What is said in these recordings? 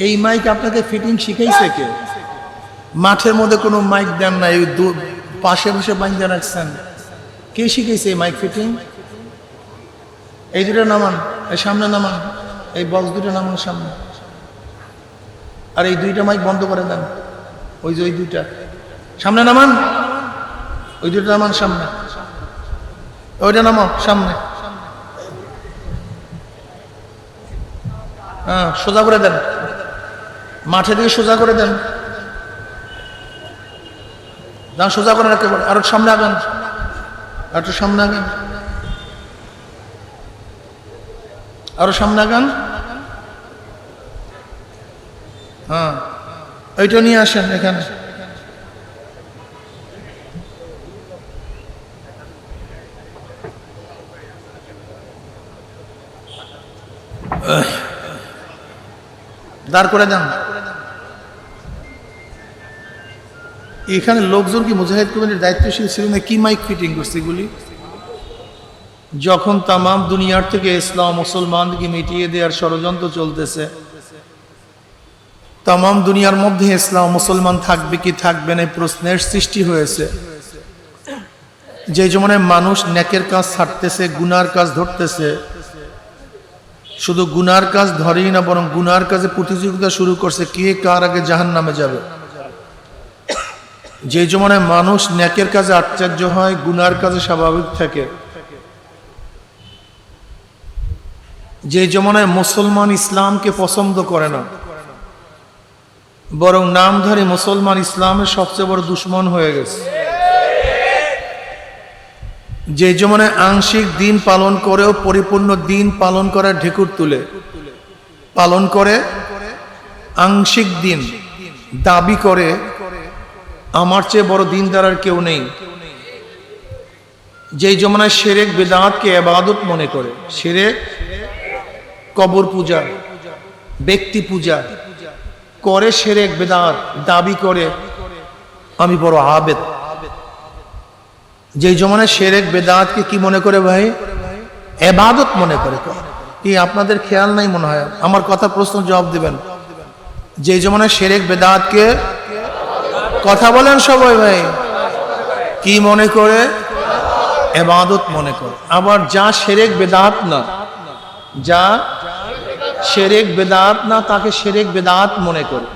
এই মাইক আপনাকে ফিটিং শিখাইছে কে? মাঠের মধ্যে কোনো মাইক দেন না, এই পাশে বসে বাইন্দা রাখছেন। কে শিখাইছে এই মাইক ফিটিং? এই দুটো নামান, এই সামনে নামান, এই বক্স দুটো নামান সামনে। আর এই দুইটা মাইক বন্ধ করে দেন। ওই যে ওই দুইটা সামনে নামান, ওই দুটো নামান সামনে, ওইটা নামাও সামনে। হ্যাঁ, সোজা করে দেন, মাঠে দিয়ে সোজা করে দেন। দান সোজা করে রাখতে পারে। আরো সামনে আগান, একটু সামনে আগান, আরো সামনে আগান। হ্যাঁ, ওইটা নিয়ে আসেন এখানে। দাঁড় করে দেন। এখানে লোকজন কি মুজাহিদ কমিটির দায়িত্বশীল ছিল না? কি মাইক ফিটিং করছে এগুলি? যখন তামাম দুনিয়ার থেকে ইসলাম মুসলমানকে মিটিয়ে দেওয়ার ষড়যন্ত্র চলতেছে, তামাম দুনিয়ার মধ্যে ইসলাম মুসলমান থাকবে কি থাকবে না প্রশ্নের সৃষ্টি হয়েছে। যে জমানায় মানুষ নেকের কাজ ছাড়তেছে, গুনার কাজ ধরতেছে, শুধু গুনার কাজ ধরেই না, বরং গুনার কাজে প্রতিযোগিতা শুরু করছে কে কার আগে জাহান্নামে যাবে। যে জমানায় মানুষ নেকের কাজে আশ্চর্য হয়, গুনার কাজে স্বাভাবিক থাকে, যে জমানায় মুসলমান ইসলামকে পছন্দ করে না, বরং নামধারী মুসলমান ইসলামের সবচেয়ে বড় দুশ্মন হয়ে গেছে। যে জমানায় আংশিক দিন পালন করেও পরিপূর্ণ দিন পালন করার ঢেকুর তুলে পালন করে, আংশিক দিন দাবি করে আমার চেয়ে বড় দিনদার আর কেউ নেই। যেই জমানায় শিরক বিদআতকে ইবাদত মনে করে, শিরক কবর পূজা, ব্যক্তি পূজা করে, শিরক বিদআত দাবি করে আমি বড় আবেদ। যেই জমানায় শিরক বিদআতকে কি মনে করে ভাই? ইবাদত মনে করে। কি আপনাদের খেয়াল নাই মনে হয়? আমার কথা প্রশ্ন জবাব দিবেন। যেই জমানায় শিরক বিদআতকে, কথা বলেন সবাই ভাই, কি মনে করে? ইবাদত মনে করে। আবার যা শিরক বিদআত না, যা শিরক বিদআত না তাকে শিরক বিদআত মনে করে।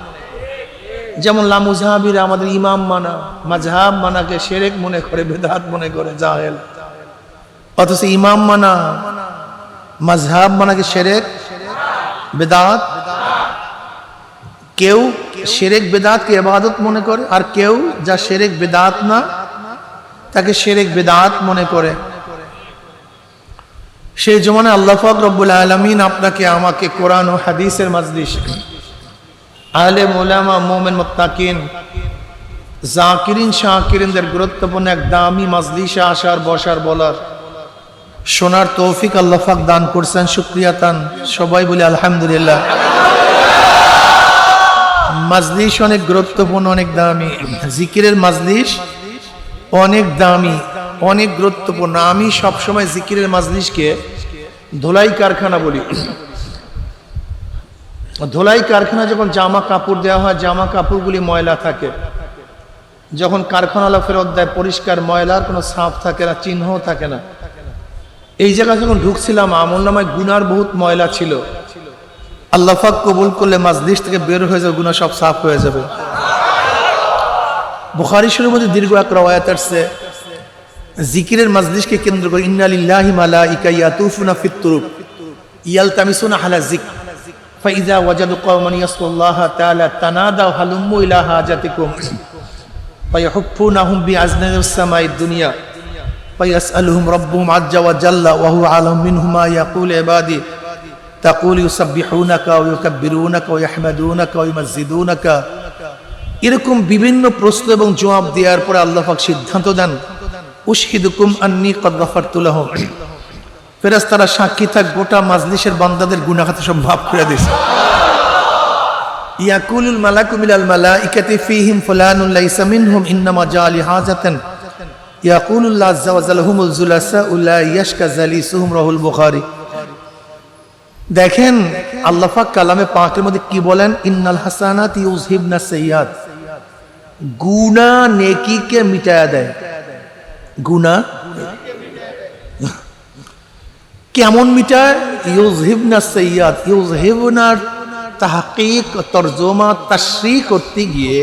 যেমন লামুজাহাবিরা আমাদের ইমাম মানা, মাযহাব মানাকে শিরক মনে করে, বিদআত মনে করে, জাহেল। অথচ ইমাম মানা, মাযহাব মানাকে শিরক বিদআত। কেউ শিরক বিদআতকে ইবাদত মনে করে, আর কেউ যা শিরক বিদআত না তাকে শিরক বিদআত মনে করে। সেই জমানায় আল্লাহ পাক রব্বুল আলামিন আপনাকে আমাকে কোরআন ও হাদিসের মাজলিস, আলেম উলামা, মুমিন মুত্তাকিন, জাকিরিন শাকিরিনদের গুরুত্বপূর্ণ এক দামি মাজলিসে আসার, বসার, বলার, শোনার তৌফিক আল্লাহ পাক দান করছেন। শুকরিয়াতান সবাই বলি আলহামদুলিল্লাহ। মাজলিস অনেক গুরুত্বপূর্ণ, অনেক দামি। জিকিরের মাজলিস অনেক দামি, অনেক গুরুত্বপূর্ণ। আমি সবসময় জিকিরের মাজলিসকে ধোলাই কারখানা বলি। ধোলাই কারখানা যখন জামা কাপড় দেওয়া হয়, জামা কাপড়গুলি ময়লা থাকে, যখন কারখানাওয়ালা ফেরত দেয় পরিষ্কার, ময়লার কোনো ছাপ থাকে না, চিহ্ন থাকে না। এই জায়গায় যখন ঢুকছিলাম আমলনামায় গুনার বহুত ময়লা ছিল। আল্লাহ পাক কবুল করলে মাজলিস থেকে বের হয়ে যাবে, গুনাহ সব সাফ হয়ে যাবে। বুখারী শরীফের মধ্যে দীর্ঘ এক রওয়ায়াত আছে জিকিরের মাজলিসকে কেন্দ্র করে, ইন্না লিল্লাহি মালাইকা ইয়াতুফুনা ফিত তুরুক ইয়ালতামিসুনা আলা যিকর ফাইযা ওয়াজাদু কওমান ইয়াসকুল্লাহ তাআলা তানাদাউ হালুম্মু ইলা হাজাতিকুম ফায়াহুফুনাহুম বিআজনাতিস সামাইদ দুনিয়া ফায়াসআলুহুম রাব্বুহুম আজ্জা ওয়া জাল্লা ওয়া হুয়া আলাম মিনহুম মা ইয়াকুলু ইবাদি তাকুলু ইউসাব্বিহুনাকা ওয়া ইউকাব্বিরুনাকা ওয়া ইয়াহমাদুনাকা ওয়া ইউমাজ্জিদুনাকা। এরকম বিভিন্ন প্রশ্ন এবং জবাব দেওয়ার পরে আল্লাহ পাক সিদ্ধান্ত দেন, উশহিদুকুম আন্নী ক্বাদ গাফারতু লাহুম। ফেরেশতারা সাক্ষী থাক, গোটা মাজলিসের বান্দাদের গুনাহ খাতা সব মাফ করে দিয়েছে। ইয়াকুলুল মালাকু মিনাল মালাইকাতি ফীহিম ফুলানুন লাইসা মিনহুম ইন্নামা জাআ লিহাজাতান ইয়াকুলুল্লাহু আযজা ওয়া জাল্লা হুমুল জুলাসা লা ইয়াশকা জালিসুহুম রাহুল বুখারী। দেখেন আল্লাহ পাক কালামে পাকের মধ্যে কি বলেন, ইন্নাল হাসানাতি ইউযহিবনা সাইয়্যাত, গুনাহ নেকিকে মিটায়া দেয়। গুনাহ কেমন মিটায়? ইউযহিবনা সাইয়্যাত, ইউযহিবনার তাহকিক তরজমা তাশরীহ করতে গিয়ে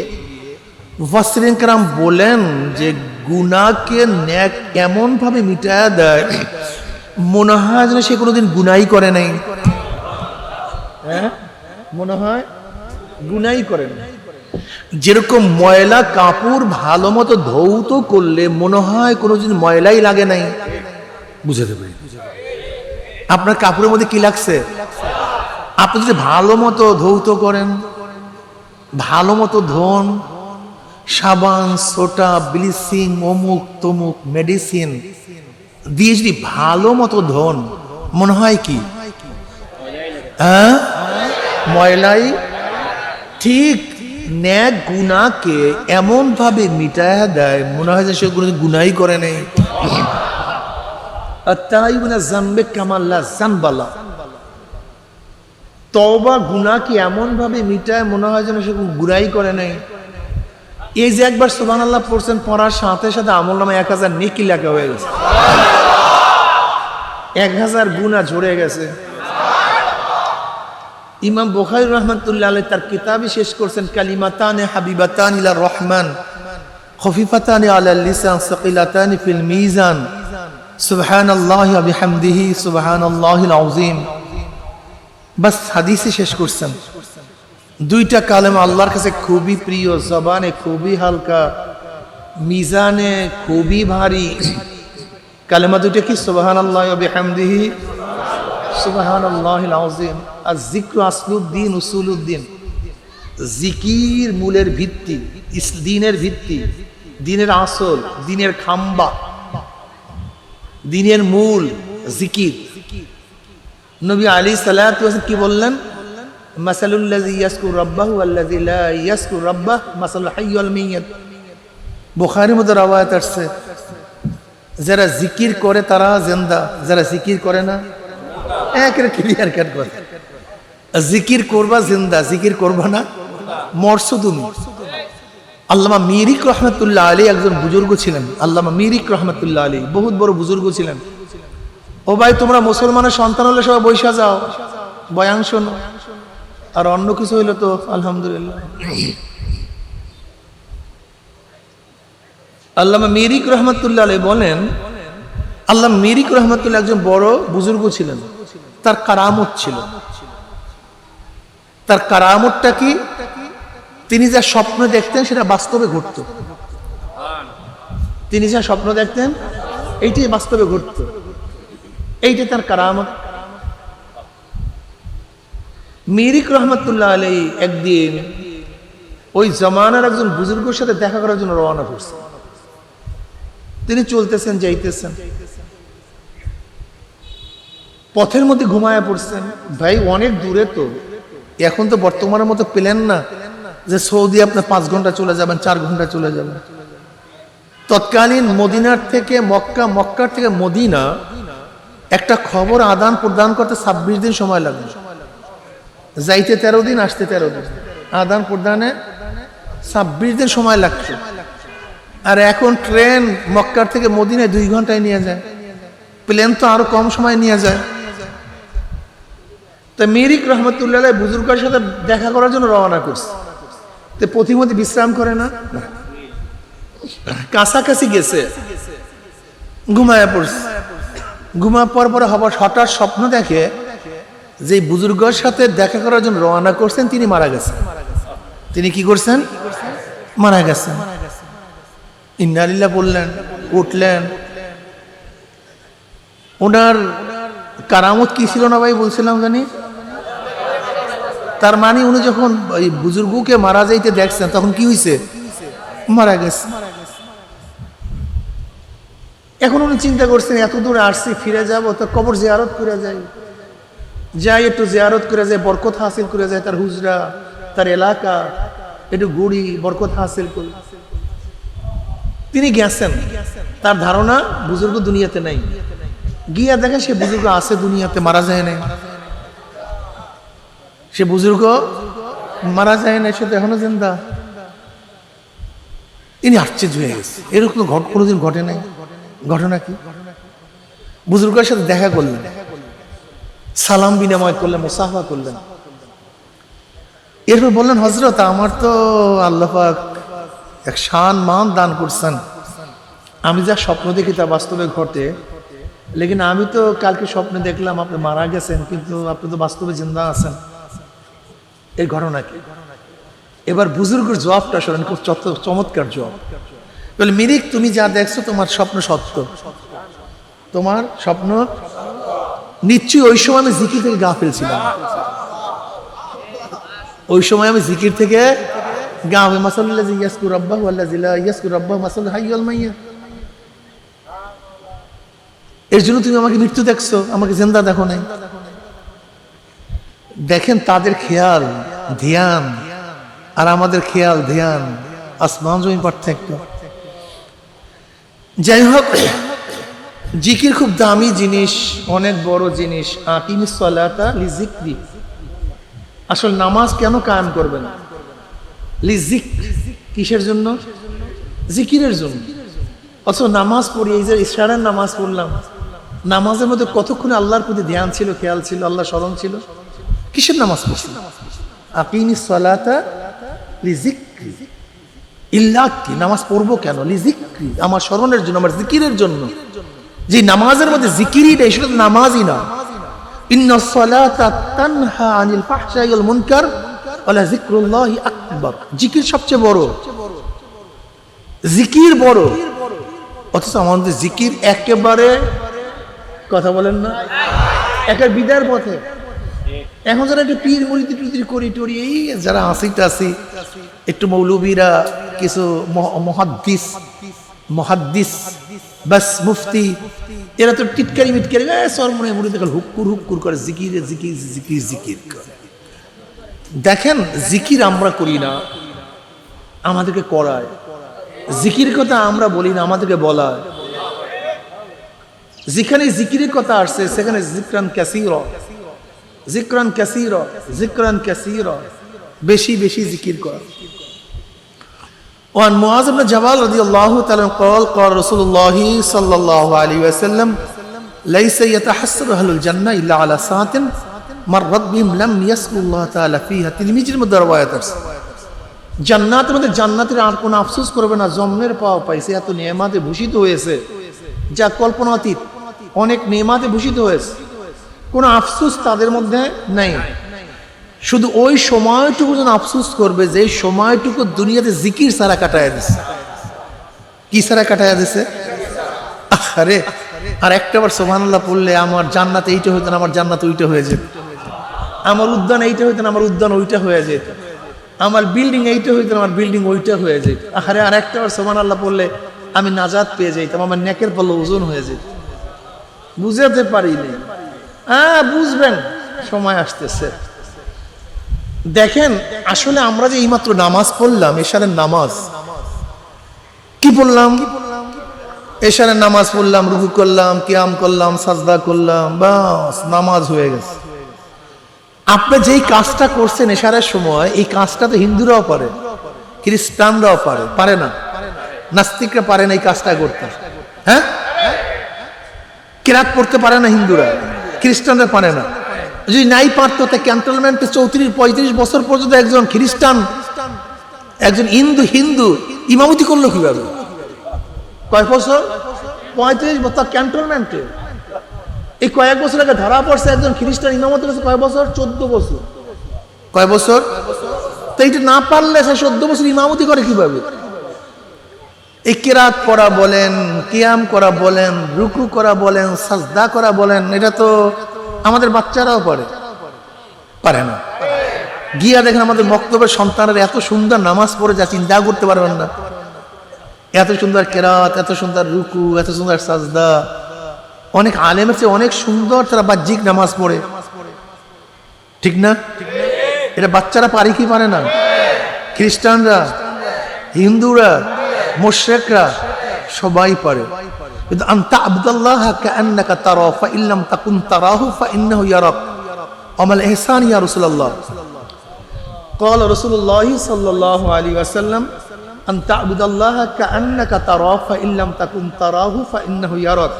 মুফাসসিরিন কেরাম বলেন যে গুনাহকে নেক এমন ভাবে মিটায়া দেয় মনে হয় যেন সে কোনোদিন গুনাহই করে নাই। হ্যাঁ, মনে হয় গুনাহই করে নাই। যেরকম ময়লা কাপড় ভালো মতো ধৌত করলে মনে হয় কোনোদিন ময়লাই লাগে নাই। বুঝাতে পারি? আপনার কাপড়ের মধ্যে কি লাগছে? আপনি যদি ভালো মতো ধৌত করেন, ভালো মতো ধোন, সাবান, সোটা, ব্লিচিং, অমুক তমুক মেডিসিন দিয়ে যদি ভালো মতো ধোন, মনে হয় কি ময়লাই। ঠিক নেক গুনাহকে এমন ভাবে মিটায়া দেয় মনে হয় যে সে কোনোদিন গুনাহই করে নাই। আত্তাইবুনা যামবে কামাল্লা যানবালা, তওবা গুনাহকে এমন ভাবে মিটায় মনে হয় যেন সে গুনাহই করে নাই। এই যে একবার সুবহানাল্লাহ পড়ছেন, পড়ার সাথে সাথে আমলনামায় 1000 নেকি লেখা হয়ে গেছে, 1000 গুনাহ ঝরে গেছে। ইমাম বুখারী রাহমাতুল্লাহ আলাইহি তার কিতাবই শেষ করছেন, কালিমাতানে হাবিবাতান ইলার রহমান খফিফাতানি আলাল লিসান সাকিলাতানি ফিল মিজান সুবহানাল্লাহি ওয়া বিহামদিহি সুবহানাল্লাহিল আযীম। বাস হাদিসে শেষ করছেন। দুইটা কালেমা আল্লাহর কাছে খুবই প্রিয়, জবানে খুবই হালকা, মিজানে খুবই ভারী। কালেমা দুইটা কি? সুবহানাল্লাহি ওয়া বিহামদিহি সুবহানাল্লাহিল আযীম। আর যিকরু আসলুদ্দিন উসুলুদ্দিন, জিকির মূলের ভিত্তি, দিনের ভিত্তি, দিনের আসল, দিনের খাম্বা, দিনের মূল জিকির। নবী আলাইহিস সালাতু ওয়াস কি বললেন? মাসালুল লাযী ইয়াযকুরু রাব্বাহু ওয়াল্লাযী লা ইয়াযকুরু রাব্বাহ মাসালুল হাইয়্যি ওয়াল মাইয়্যিত। বুখারীর মধ্যে রওয়ায়াত আছে, যারা জিকির করে তারা জিন্দা, যারা জিকির করে না একের ক্লিয়ার কাট করে। জিকির করবা জিন্দা, জিকির করবা না মরছো তুমি। আল্লামা মিরিক রহমাতুল্লাহ আলাইহি একজন বুজুর্গ ছিলেন। আল্লামা মিরিক রহমাতুল্লাহ আলাইহি বহুত বড় বুজুর্গ ছিলেন। ও ভাই, তোমরা মুসলমানের সন্তান হলে সবাই বৈশা যাও, বয়ান শোনো, আর অন্য কিছু হইলো তো আলহামদুলিল্লাহ। আল্লামা মিরিক রহমাতুল্লাহ আলাইহি বলেন, আল্লামা মিরিক রহমাতুল্লাহ একজন বড় বুজুর্গ ছিলেন, তার কারামত ছিল। তার কারামতটা কি? তিনি যা স্বপ্ন দেখতেন সেটা বাস্তবে ঘটত। তিনি যা স্বপ্ন দেখতেন এইটাই বাস্তবে ঘটত, এইটাই তার কারামত। মিরিক রহমাতুল্লাহ আলাইহি একদিন ওই জমানার একজন বুজুর্গের সাথে দেখা করার জন্য রওনা করছেন। তিনি চলতেছেন, যাইতেছেন, পথের মধ্যে ঘুমায়া পড়ছেন। ভাই অনেক দূরে তো, এখন তো বর্তমানের মতো প্লেন না যে সৌদি আপনি 5 ঘন্টা চলে যাবেন, 4 ঘন্টা চলে যাবেন। তৎকালীন মদিনার থেকে মক্কা, মক্কার থেকে মদিনা একটা খবর আদান প্রদান করতে 26 দিন সময় লাগবে। যাইতে 13 দিন, আসতে 13 দিন, আদান প্রদানে 26 দিন সময় লাগছে। আর এখন ট্রেন মক্কার থেকে মদিনায় 2 ঘন্টায় নিয়ে যায়, প্লেন তো আরো কম সময় নিয়ে যায়। তা মিরিক রহমতুল্লাহ আলাইহি বুজুর্গের সাথে দেখা করার জন্য রওনা করছে। তো পথিমধ্যে বিশ্রাম করে না, কাছাকাছি গেছে, ঘুমায় পড়ছে। ঘুমা পর হঠাৎ স্বপ্ন দেখে যে বুজুর্গের সাথে দেখা করার জন্য রওনা করছেন তিনি মারা গেছেন। তিনি কি করছেন? মারা গেছেন। ইন্না লিল্লাহ বললেন, উঠলেন। ওনার কারামত কি ছিল না ভাই বলছিলাম জানি? তার মানে উনি যখন ওই বুজুর্গকে মারা যাইতে দেখছেন তখন কি হয়েছে? মারা গেছে। এখন উনি চিন্তা করছেন এত দূরে আসছি, ফিরে যাব তো কবর জিয়ারত করে যাই, যাই একটু জিয়ারত করে যায়, বরকত হাসিল করে যায়, তার হুজরা, তার এলাকা একটু ঘুরি, বরকত হাসিল করি। তিনি গেছেন, তার ধারণা বুজুর্গ দুনিয়াতে নাই। গিয়া দেখে সে বুজুর্গ আছে দুনিয়াতে, মারা যায় নাই। সে বুজুর্গ মারা যায় না, সে তো এখনো জিন্দা। ইনি আশ্চর্য হয়ে গেছে, এরকম কোনোদিন ঘটে নাই। ঘটনা কি? বুজুর্গের সাথে দেখা করলেন, সালাম বিনিময় করলেন, মুসাফা করলেন। এরপর বললেন, হযরত আমার তো আল্লাহ পাক এক শান মান দান করছেন, আমি যা স্বপ্ন দেখি তা বাস্তবে ঘটে, লেকিন আমি তো কালকে স্বপ্নে দেখলাম আপনি মারা গেছেন, কিন্তু আপনি তো বাস্তবে জিন্দা আছেন, এই ঘটনা কি? এবার বুজুর্গের জবাবটা শোনেন, খুব চমৎকার জবাব। বলে, মিরিক, তুমি যা দেখছো তোমার স্বপ্ন সত্য, তোমার স্বপ্ন নিশ্চয়ই। ওই সময় আমি জিকির থেকে গাফিল ছিলাম, ওই সময় আমি জিকির থেকে গাফিল। মাসাল্লাযী ইয়াসকুর রাব্বাহু ওয়াল্লাযী লা ইয়াসকুর রাব্বাহু মাসাল হাইয়ুল মাইয়্যিত। এর জন্য তুমি আমাকে মৃত্যু দেখছো, আমাকে জিন্দা দেখো নাই। দেখেন তাদের খেয়াল ধ্যান আর আমাদের খেয়াল ধ্যান আসমান জমিন পার্থক্য। যাই হোক, জিকির খুব দামি জিনিস, অনেক বড় জিনিস। আকিমিস সালাতা লিযিকরি, আসল নামাজ কেন কায়েম করবেন? লিযিকরি, কিসের জন্য? জিকিরের জন্য। অথচ নামাজ পড়ি, এই যে ইশারার নামাজ পড়লাম, নামাজের মধ্যে কতক্ষণ আল্লাহর প্রতি ধ্যান ছিল, খেয়াল ছিল, আল্লাহ স্মরণ ছিল। কিসের নামাজ পড়ছি? আকিমিস সালাতা লিযিকরি, ইল্লা কি নামাজ পড়বো কেন? লিযিকরি, আমার স্মরণের জন্য, আমার জিকিরের জন্য। যে নামাজের মধ্যে জিকিরই নেই, সেটা তো নামাজই না। ইন্নাস সালাতা তানহা আনিল ফাহশাই ওয়াল মুনকার ওয়া যিকরুল্লাহি আকবার। জিকির সবচেয়ে বড়, জিকির বড়। অথচ আমাদের জিকির একেবারে, কথা বলেন না, একের বিদায়ের পথে। এখন যারা একটু পীর মুরিদি টুরিদি করি টরি, এই যারা আসি একটু মৌলবীরা, কিছু মহাদ্দিস বাস মুফতি, এরা তো টিটকারি মিটকারি সরমনে মুরিদি হুক্কুর করে, জিকির জিকির জিকির জিকির করে। দেখেন, জিকির আমরা করি না, আমাদেরকে করায়। জিকির কথা আমরা বলি না, আমাদেরকে বলায়। যেখানে জিকিরের কথা আসছে সেখানে যিকরান কাসীরা, যিকরান কাসীরা, যিকরান কাসীরা, বেশি বেশি জিকির করা। وعن معاذ بن جبل رضي الله تعالى قال قال رسول الله صلى الله عليه وسلم ليس يتحسر أهل الجنة إلا على ساعة مرت بهم لم يذكروا الله تعالى فيها। তিরমিজির মধ্যে রওয়ায়াত আছে, জান্নাতের মধ্যে জান্নাতীরা আর কোনো আফসোস করবে না, জন্মের পাওয়া পাইছে, এত নেয়ামতে ভূষিত হয়েছে যা কল্পনাতীত, অনেক নেয়ামতে ভূষিত হয়েছে, কোনো আফসোস তাদের মধ্যে নেই। শুধু ওই সময়টুকু যেন আফসোস করবে যে সময়টুকু দুনিয়াতে জিকির ছাড়া কাটায় দিছে। কি ছাড়া কাটায় দিছে? আরে, আর একটাবার সুবহানাল্লাহ পড়লে আমার জান্নাতে এইটা হইতো না, আমার জান্নাত ওইটা হয়ে যেত। আমার উদ্যান এইটা হইতো না, আমার উদ্যান ওইটা হয়ে যেত। আমার বিল্ডিং এইটা হইতো না, আমার বিল্ডিং ওইটা হয়ে যেত। আরে, আর একটাবার সুবহানাল্লাহ পড়লে আমি নাজাত পেয়ে যাইতাম, আমার নেকের পাল্লা ওজন হয়ে যেত। বুঝাতে পারিনি। বুঝবেন, সময় আসতেছে। দেখেন, আসলে আমরা যে এইমাত্র নামাজ পড়লাম, এশারের নামাজ, কি পড়লাম? এশারের নামাজ পড়লাম, রুকু করলাম, কিয়াম করলাম, সাজদা করলাম, বাস নামাজ হয়ে গেছে। আপনি যেই কাজটা করছেন এশারের সময়, এই কাজটা তো হিন্দুরাও পারে, খ্রিস্টানরাও পারে, পারে না? নাস্তিকরা পারে না এই কাজটা করতে। হ্যাঁ, কিরাত পড়তে পারে না হিন্দুরা, খ্রিস্টানরা পারে না। যদি নাই পারতো, তা ক্যান্টনমেন্টে 34-35 বছর পর্যন্ত একজন খ্রিস্টান, একজন হিন্দু ইমামতি করলো কিভাবে? কয় বছর? 35 বছর ক্যান্টনমেন্টে। এই কয়েক বছর আগে ধরা পড়ছে একজন খ্রিস্টান ইমামতি করছে কয় বছর? 14 বছর। কয় বছর? তো এইটা না পারলে সে 14 বছর ইমামতি করে কিভাবে? এই কিরাত পড়া বলেন, কিয়াম করা বলেন, রুকু করা বলেন, সাজদা করা বলেন, এটা তো আমাদের বাচ্চারাও পারে না। গিয়া দেখেন আমাদের মক্তবের সন্তানের এত সুন্দর নামাজ পড়ে, যা চিন্তা করতে পারবেন না। এত সুন্দর কিরাত, এত সুন্দর রুকু, এত সুন্দর সাজদা। অনেক আলেমের চেয়ে অনেক সুন্দর তারা বাহ্যিক নামাজ পড়ে, ঠিক না? এটা বাচ্চারা পারে কি পারে না? খ্রিস্টানরা, হিন্দুরা, মুশরিকরা সবাই পারে। কিন্তু আনতা আবদুল্লাহ কাআন্নাকা তারা ফা ইল্লাম তাকুন তারাহু ফা ইন্নাহু ইয়ারাক। আমাল ইহসান ইয়া রাসূলুল্লাহ قال رسول الله صلى الله عليه وسلم أن تعبد الله كأنك تراه فإن لم تكن تراه فإنه يراك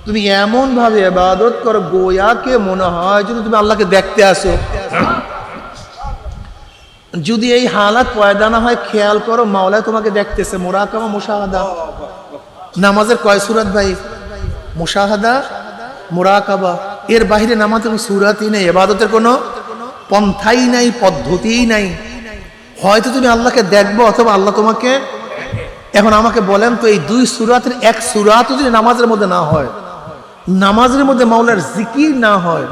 তুমি এমন ভাবে ইবাদত করো গোয়াকে মনে হয় যদি তুমি আল্লাহকে দেখতে আসো। যদি এই হালাত পয়দা না হয় খেয়াল করো মাওলা তোমাকে দেখতেছে। মুরাকাবা মুশাহাদা নামাজের কয় সূরাত ভাই? মুশাহাদা মুরাকাবা, এর বাইরে নামাজের কোনো সূরাতই নেই, ইবাদতের কোনো পন্থাই নাই, পদ্ধতিই নাই। হয়তো তুমি আল্লাহকে দেখবো অথবা আল্লাহ তোমাকে। এখন আমাকে বলেন তো এই দুই সূরাতের এক সূরাতও যদি নামাজের মধ্যে না হয়, নামাজের মধ্যে মাওলার জিকির না হয়,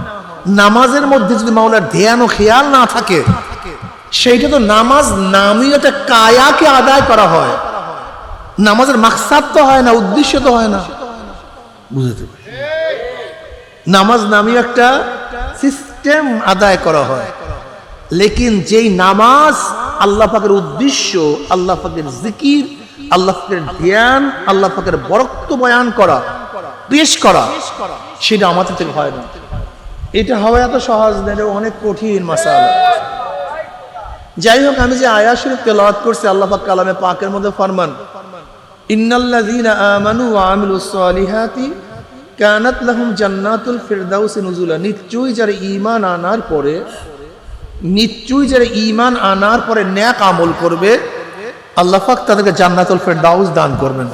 নামাজের মধ্যে যদি মাওলার ধ্যান ও খেয়াল না থাকে, সেইটা তো নামাজ নামীয় একটা কায়াকে আদায় করা হয়, নামাজের মাকসাদ তো হয় না, উদ্দেশ্য তো হয় না। বুঝতে পারি নামাজ নামীয় একটা সিস্টেম আদায় করা হয়। লেকিন যেই নামাজ আল্লাহ পাকের উদ্দেশ্য, আল্লাহ পাকের জিকির, আল্লাহ পাকের ধ্যান, আল্লাহ পাকের বরকত বয়ান করা, পেশ করা, সেটা আমাদের থেকে হয় না। এটা হওয়া এত সহজ না, এটা অনেক কঠিন মাসালা। যাই হোক, আমি যে আয়াত শরীফ তেলাওয়াত করছি, আল্লাহ পাক কালামে পাকের মধ্যে ফরমান ইন্নাল্লাযীনা আমানু ওয়া আমিলুস সালিহাতি কানাত লাহুম জান্নাতুল ফিরদাউসি নুজুলা। নিশ্চয়ই যারা ঈমান আনার পরে নেক আমল করবে, আল্লাহ পাক তাদেরকে জান্নাতুল ফিরদাউস দান করবেন।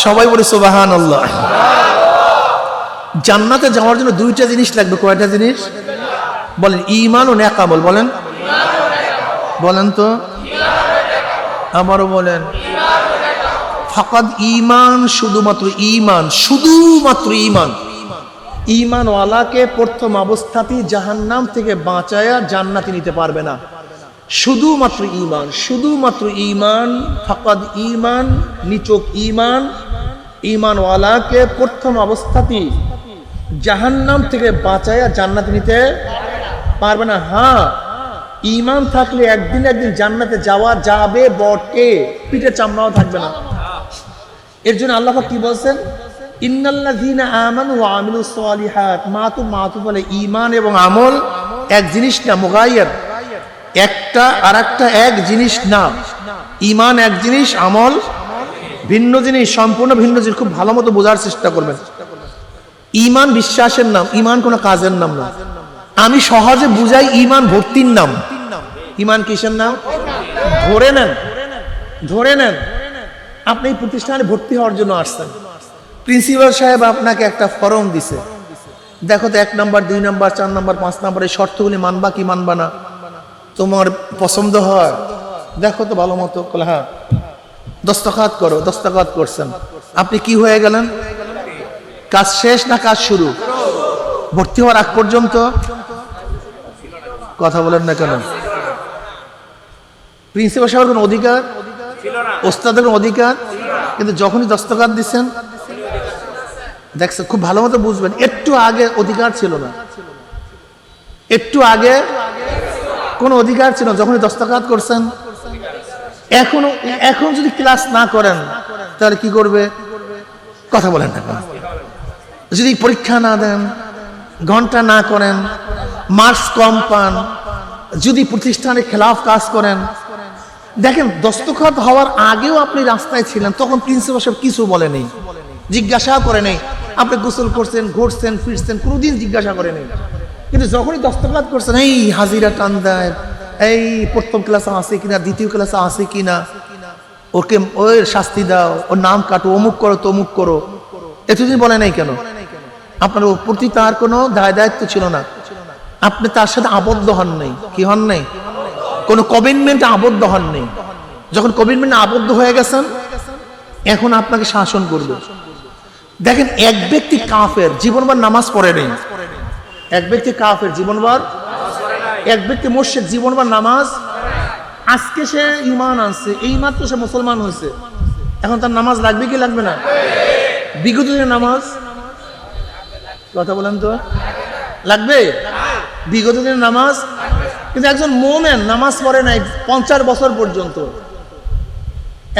সবাই বলে সুবহানাল্লাহ। জান্নাতে যাওয়ার জন্য দুইটা জিনিস লাগবে। কয়টা জিনিস বলেন? ঈমান ও নেক আমল। বলেন বলেন তো, আমারও বলেন। ফাকাদ ঈমান, শুধুমাত্র ঈমান, শুধুমাত্র ঈমান। ঈমানওয়ালাকে প্রথম অবস্থাতেই জাহান্নাম থেকে বাঁচায়া জান্নাতে নিতে পারবে না। শুধুমাত্র ঈমান, শুধুমাত্র ঈমান। ফাকাদ ঈমান, নিচক ঈমান। ঈমানওয়ালাকে প্রথম অবস্থাতেই জাহান্নাম থেকে বাঁচায়া জান্নাতে নিতে পারবে না। হ্যাঁ, ঈমান থাকলে একদিন একদিন জান্নাতে যাওয়া যাবে বটে, পিঠে চামড়াও থাকবে না। এর জন্য আল্লাহ পাক কি বলছেন? ইন্নাল্লাযীনা আমানু ওয়া আমিলুস সালিহাত। মাতু বলে ঈমান এবং আমল এক জিনিস না, মুগায়্যার, একটা আর একটা এক জিনিস না। ঈমান এক জিনিস, আমল ভিন্ন জিনিস, সম্পূর্ণ ভিন্ন জিনিস। খুব ভালো মতো বোঝার চেষ্টা করবেন। ঈমান বিশ্বাসের নাম, ঈমান কোনো কাজের নাম না। আমি সহজে বুঝাই, ঈমান ভর্তির নাম। ঈমান কিসের নাম? ধরে নেন, ধরে নেন আপনি এই প্রতিষ্ঠানে ভর্তি হওয়ার জন্য আসছেন। প্রিন্সিপাল সাহেব আপনাকে একটা ফর্ম দিছে, দেখো তো 1 নাম্বার 2 নাম্বার 4 নাম্বার 5 নাম্বার এই শর্তগুলি মানবা কি মানবা না, তোমার পছন্দ হয় দেখো তো ভালো মতো। হ্যাঁ, দস্তখত করো। দস্তখত করছেন, আপনি কি হয়ে গেলেন? কাজ শেষ না কাজ শুরু? ভর্তি হওয়ার আগ পর্যন্ত কথা বলেন না কেন? প্রিন্সিপাল সাহেবের কোনো অধিকার, ওস্তাদের কোনো অধিকার, কিন্তু যখনই দস্তখত দিচ্ছেন দেখছেন, খুব ভালো মতো বুঝবেন, একটু আগে অধিকার ছিল না, একটু আগে কোনো অধিকার ছিল না। যখনই দস্তখত করছেন, এখন যদি ক্লাস না করেন তাহলে কি করবে? কথা বলেন না কেন? যদি পরীক্ষা না দেন, ঘন্টা না করেন, মার্কস কম পান, যদি প্রতিষ্ঠানে খেলাফ কাজ করেন, দেখেন দস্তখত হওয়ার আগেও আপনি রাস্তায় ছিলেন, তখন প্রিন্সিপাল সাহেব কিছু বলে নেই, জিজ্ঞাসা করে নেই আপনি গোসল করছেন, ঘুরছেন, ফিরছেন, কোনোদিন জিজ্ঞাসা করে নেই। কিন্তু যখনই দস্তখত করছেন, এই হাজিরা টান দেয়, এই প্রথম ক্লাসে আছে কিনা, দ্বিতীয় ক্লাসে আছে কিনা, ওকে ওর শাস্তি দাও, ওর নাম কাটো, অমুক করো তমুক করো, এতদিন বলে নাই কেন? আপনার প্রতি তার কোনো দায়িত্ব ছিল না, আপনি তার সাথে আবদ্ধ হন নাই। কি হন নাই? কোনো কমিটমেন্টে আবদ্ধ হন নাই। যখন কমিটমেন্টে আবদ্ধ হয়ে গেছেন, এখন আপনাকে শাসন করবে। দেখেন, এক ব্যক্তি কাফের, জীবনভর নামাজ পড়ে নেই। এক ব্যক্তি কাফের, জীবনভর, এক ব্যক্তি মুশরিক, জীবনভর নামাজ, আজকে সে ঈমান আনছে, এই মাত্র সে মুসলমান হয়েছে, এখন তার নামাজ লাগবে কি লাগবে না? বিগত দিনের নামাজ, কথা বলেন তো, লাগবে? বিগত দিনের নামাজ। কিন্তু একজন মোমেন নামাজ পড়ে নাই 50 বছর পর্যন্ত,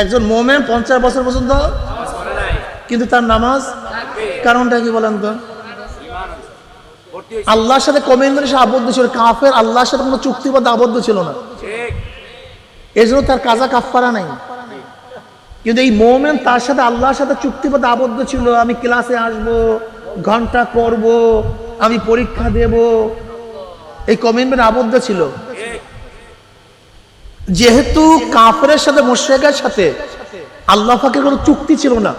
একজন মোমেন 50 বছর পর্যন্ত কিন্তু তার নামাজ, কারণটা কি বলেন তো? আল্লাহর সাথে কমিটমেন্টের সাথে আবদ্ধ ছিল। কাফের আল্লাহর সাথে কোনো চুক্তিবদ্ধ আবদ্ধ ছিল না, এর জন্য তার কাজা কাফারা নাই। কিন্তু এই মুমিন তার সাথে আল্লাহর সাথে চুক্তিবদ্ধ আবদ্ধ ছিল, আমি ক্লাসে আসব, ঘন্টা করব, আমি পরীক্ষা দেব, এই কমিটমেন্ট আবদ্ধ ছিল। যেহেতু কাফেরের সাথে মুশরিকের সাথে আল্লাহ পাকের কোনো চুক্তি ছিল না,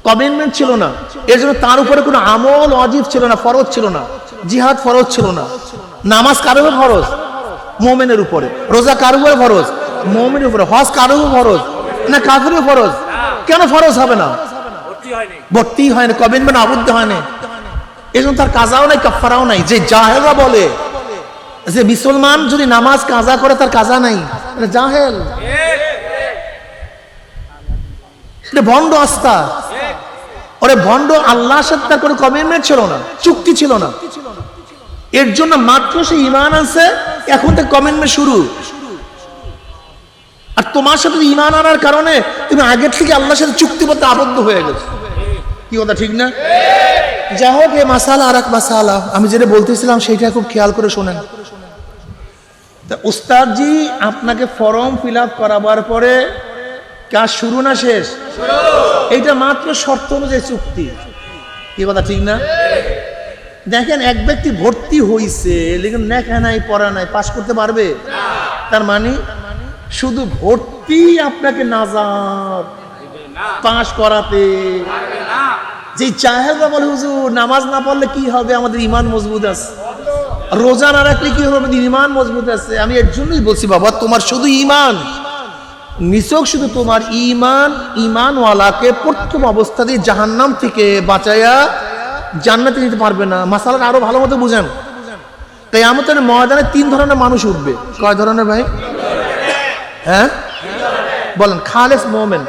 কমিটমেন্ট ছিল না, এর জন্য তার উপরে কোনো আমল ওয়াজিব ছিল না, ফরজ ছিল না। জিহাদ ফরজ ছিল না। নামাজ কার উপরে ফরজ? মুমিনের উপরে। রোজা কার উপরে ফরজ? মুমিনের উপরে। হজ কার উপরে ফরজ? না কাফেরের উপরে ফরজ। কেন ফরজ হবে না? ভর্তি হয় না, কমিটমেন্ট আবদ্ধ হয় না, এর জন্য তার কাজাও নাই, কাফারাও নাই। যে জাহেলরা বলে যে মুসলমান যদি নামাজ কাজা করে তার কাজা নাই, জাহেল, এটা ভণ্ড আস্থা। ওরে ভণ্ড, আল্লাহর সাথে তার কোনো কমিটমেন্ট ছিল না, চুক্তি ছিল না, এর জন্য মাত্র সে ঈমান আনছে, এখন থেকে কমিটমেন্ট শুরু। আর তোমার সাথে ঈমান আনার কারণে তুমি আগের থেকে আল্লাহর সাথে চুক্তিবদ্ধ আবদ্ধ হয়ে গেছো। কি কথা ঠিক না? যা হোক, এ মাসালা আর এক মাসালা, আমি যেটা বলতেছিলাম সেইটা খুব খেয়াল করে শোনেন। উস্তাদজি আপনাকে ফর্ম ফিল আপ করাবার পরে কাজ শুরু না শেষ? এইটা মাত্র শর্ত অনুযায়ী চুক্তি। কি কথা ঠিক না? দেখেন, এক ব্যক্তি ভর্তি হইছে, লেকিন লেখা নাই, পড়া নাই, পাস করতে পারবে? তার মানে শুধু ভর্তি আপনাকে নাজাত পাস করাতে। যে জাহেলরা বলে হুজুর নামাজ না পড়লে কি হবে, আমাদের ঈমান মজবুত আছে, রোজা না রাখলে কি হবে, আমাদের ঈমান মজবুত আছে। আমি এর জন্যই বলছি বাবা, তোমার শুধু ঈমান, নিছক শুধু তোমার ঈমান, ঈমানওয়ালাকে প্রথম অবস্থাতেই জাহান্নাম থেকে বাঁচায়া জান্নাতে নিতে পারবে না। মাসালাটা আরো ভালো মতো বুঝেন। তাই আমাদের ময়দানে 3 ধরনের মানুষ উঠবে। কয় ধরনের ভাই? হ্যাঁ বলেন। খালেস মুমিন,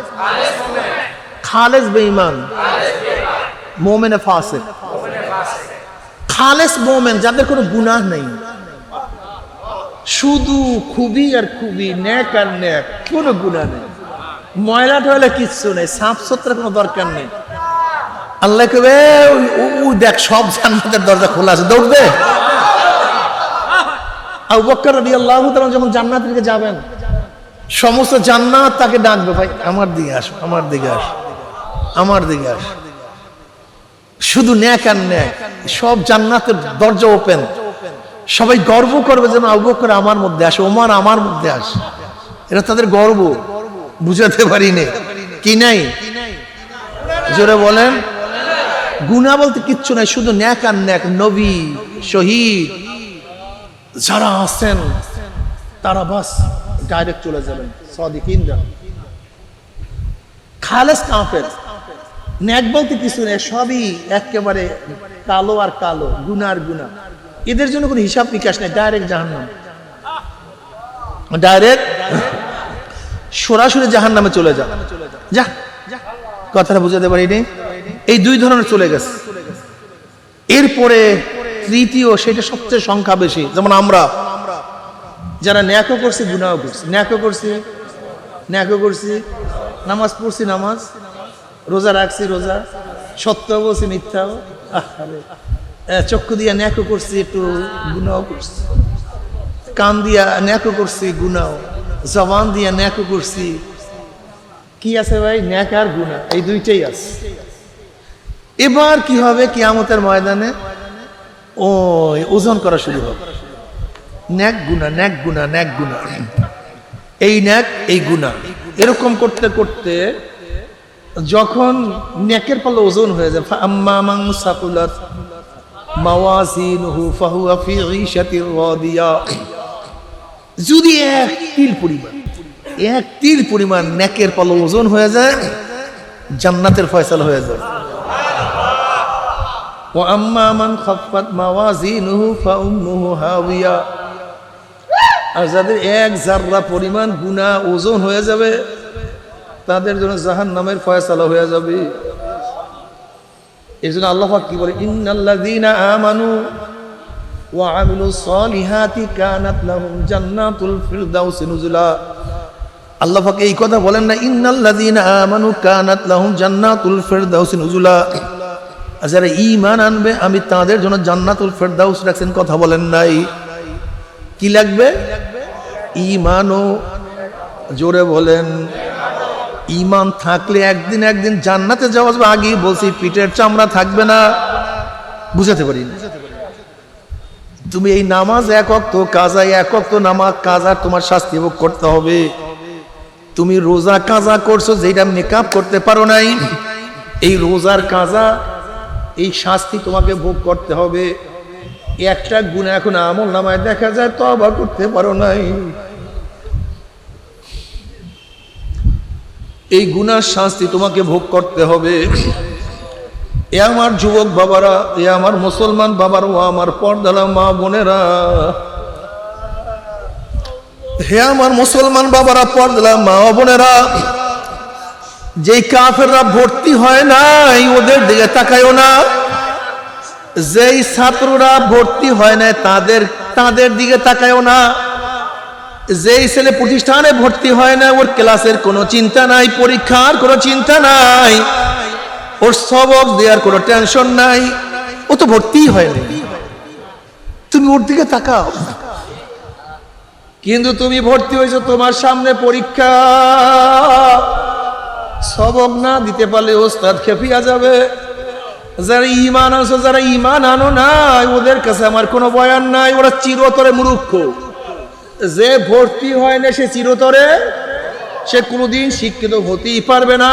খালেস বেঈমান, মুমিনে ফাসিক। খালেস মুমিন যাদের কোনো গুনাহ নেই, শুধু খুবই আর খুবই নেক আর নেক, কোনো গুনাহ নেই, ময়লা টয়লা কিচ্ছু নেই, সাফ সুতরা কোনো দরকার নেই। আল্লাহ কবে দেখ সব জান্নাতের দরজা খোলা আছে, দৌড়বে। আবু বকর রাদিয়াল্লাহু তাআলা যখন জান্নাতের দিকে যাবেন, সমস্ত জান্নাত তাকে ডাকবে, ভাই আমার দিকে আসো, আমার দিকে আসো, আমার দিকে আসো। শুধু নেক আর নেক, সব জান্নাতের দরজা ওপেন। সবাই গর্ব করবে যেন আবু বকর আমার মধ্যে আসে, ওমর আমার মধ্যে আসে। এটা তাদের গর্ব, বুঝাতে পারি না। কি নাই? জোরে বলেন। গুনাহ বলতে কিচ্ছু নাই, শুধু নেক আর নেক। নবী, শহীদ যারা আছেন তারা বাস ডাইরেক্ট চলে যাবেন সাদিকিনরা। খালেস কাফের, নেক বলতে কিছু নেই, সবই একেবারে কালো আর কালো, গুনাহ আর গুনাহ। এদের জন্য কোনো হিসাব নিকাশ নেই, ডাইরেক্ট জাহান্নাম, ডাইরেক্ট সরাসরি জাহান্নামে চলে যা। যা কথাটা বুঝাতে পারিনি। এই 2 ধরনের চলে গেছে। এরপরে তৃতীয়, সেটা সবচেয়ে সংখ্যা বেশি। যেমন আমরা যারা ন্যাকও করছি, গুনাহও করছি, ন্যাকও করছি, ন্যাকও করছি, নামাজ পড়ছি, নামাজ, রোজা রাখছি, রোজা, সত্য বলছি, মিথ্যাও, চক্ষু দিয়া ন্যাকও করছি, একটু গুনাহও করছি, কান দিয়া ন্যাকও করছি, গুনাহ, জবান দিয়া ন্যাকও করছি। কি আছে ভাই? ন্যাক আর গুনাহ, এই 2টাই আছে। এবার কি হবে? কিয়ামতের ময়দানে ওই ওজন করা শুরু হবে, ন্যাক গুনাহ, ন্যাক গুনাহ, ন্যাক গুনাহ, এই ন্যাক এই গুনাহ, এরকম করতে করতে যখন ন্যাকের পাল্লা ওজন হয়ে যায়, ফাআম্মা মান সাকুলাত মাওয়াজিনুহু ফাহুয়া ফি ঈশাতির রাদিয়া। যদি এক তিল পরিমাণ ন্যাকের পাল্লা ওজন হয়ে যায়, জান্নাতের ফয়সালা হয়ে যায়। ওয়া আম্মা মান খাফফাত মাওয়াজিনুহু ফাউম্মুহু হাওিয়া। আর যাদের 1 যাররা পরিমাণ গুনাহ ওজন হয়ে যাবে, তাদের জন্য জাহান্নামের ফয়সালা হয়ে যাবে। এজন্য আল্লাহ পাক কি বলে? ইন্নাল্লাযীনা আমানু ওয়া আমিলুস সলিহাতি কানাত লাহুম জান্নাতুল ফিরদাউসি নুজুলা। আল্লাহ পাক এই কথা বলেন না, ইন্নাল্লাযীনা আমানু কানাত লাহুম জান্নাতুল ফিরদাউসি নুজুলা। আর যারা ঈমান আনবে আমি তাদের জন্য জান্নাতুল ফেরদাউস রাখছেন, কথা বলেন নাই? কি লাগবে? ঈমানও, জোরে বলেন। ঈমান থাকলে একদিন একদিন জান্নাতে যাওয়া যাবে। আগেই বলছি পিঠের চামড়া থাকবে না। বুঝাতে পারি না? তুমি এই নামাজ এক ওয়াক্ত কাজা, এক ওয়াক্ত নামাজ কাজা তোমার শাস্তি ভোগ করতে হবে। তুমি রোজা কাজা করছো, যেটা মেকআপ করতে পারো নাই, এই রোজার কাজা, এই শাস্তি তোমাকে ভোগ করতে হবে। একটা গুনাহ এখন আমল নামায় দেখা যায় তওবা করতে পারো নাই, এই গুনার শাস্তি তোমাকে ভোগ করতে হবে। এ আমার যুবক বাবারা, এ আমার মুসলমান বাবারা, ও আমার পর্দালা মা বোনেরা, হে আমার মুসলমান বাবারা, পর্দালা মা বোনেরা, যেই কাফেররা ভর্তি হয় নাই ওদের দিকে তাকায়ও না। যেই ছাত্ররা ভর্তি হয় নাই তাদের দিকে তাকায়ও না। যেই ছেলে প্রতিষ্ঠানে ভর্তি হয় না ওর ক্লাসের কোনো চিন্তা নাই, পরীক্ষার কোনো চিন্তা নাই, ওর সবক দেওয়ার কোনো টেনশন নাই, ও তো ভর্তি হয় না। তুমি ওর দিকে তাকাও। কিন্তু তুমি ভর্তি হয়েছো, তোমার সামনে পরীক্ষা, সবক না দিতে পারলে ওস্তাদ খেপিয়া যাবে। যারা ঈমান আনছো, যারা ঈমান আনো নাই, ওদের কাছে আমার কোনো বয়ান নাই, ওরা চিরতরে মূর্খ। যে ভর্তি হয় না সে চিরতরে, সে কোনোদিন শিক্ষিত হতেই পারবে না।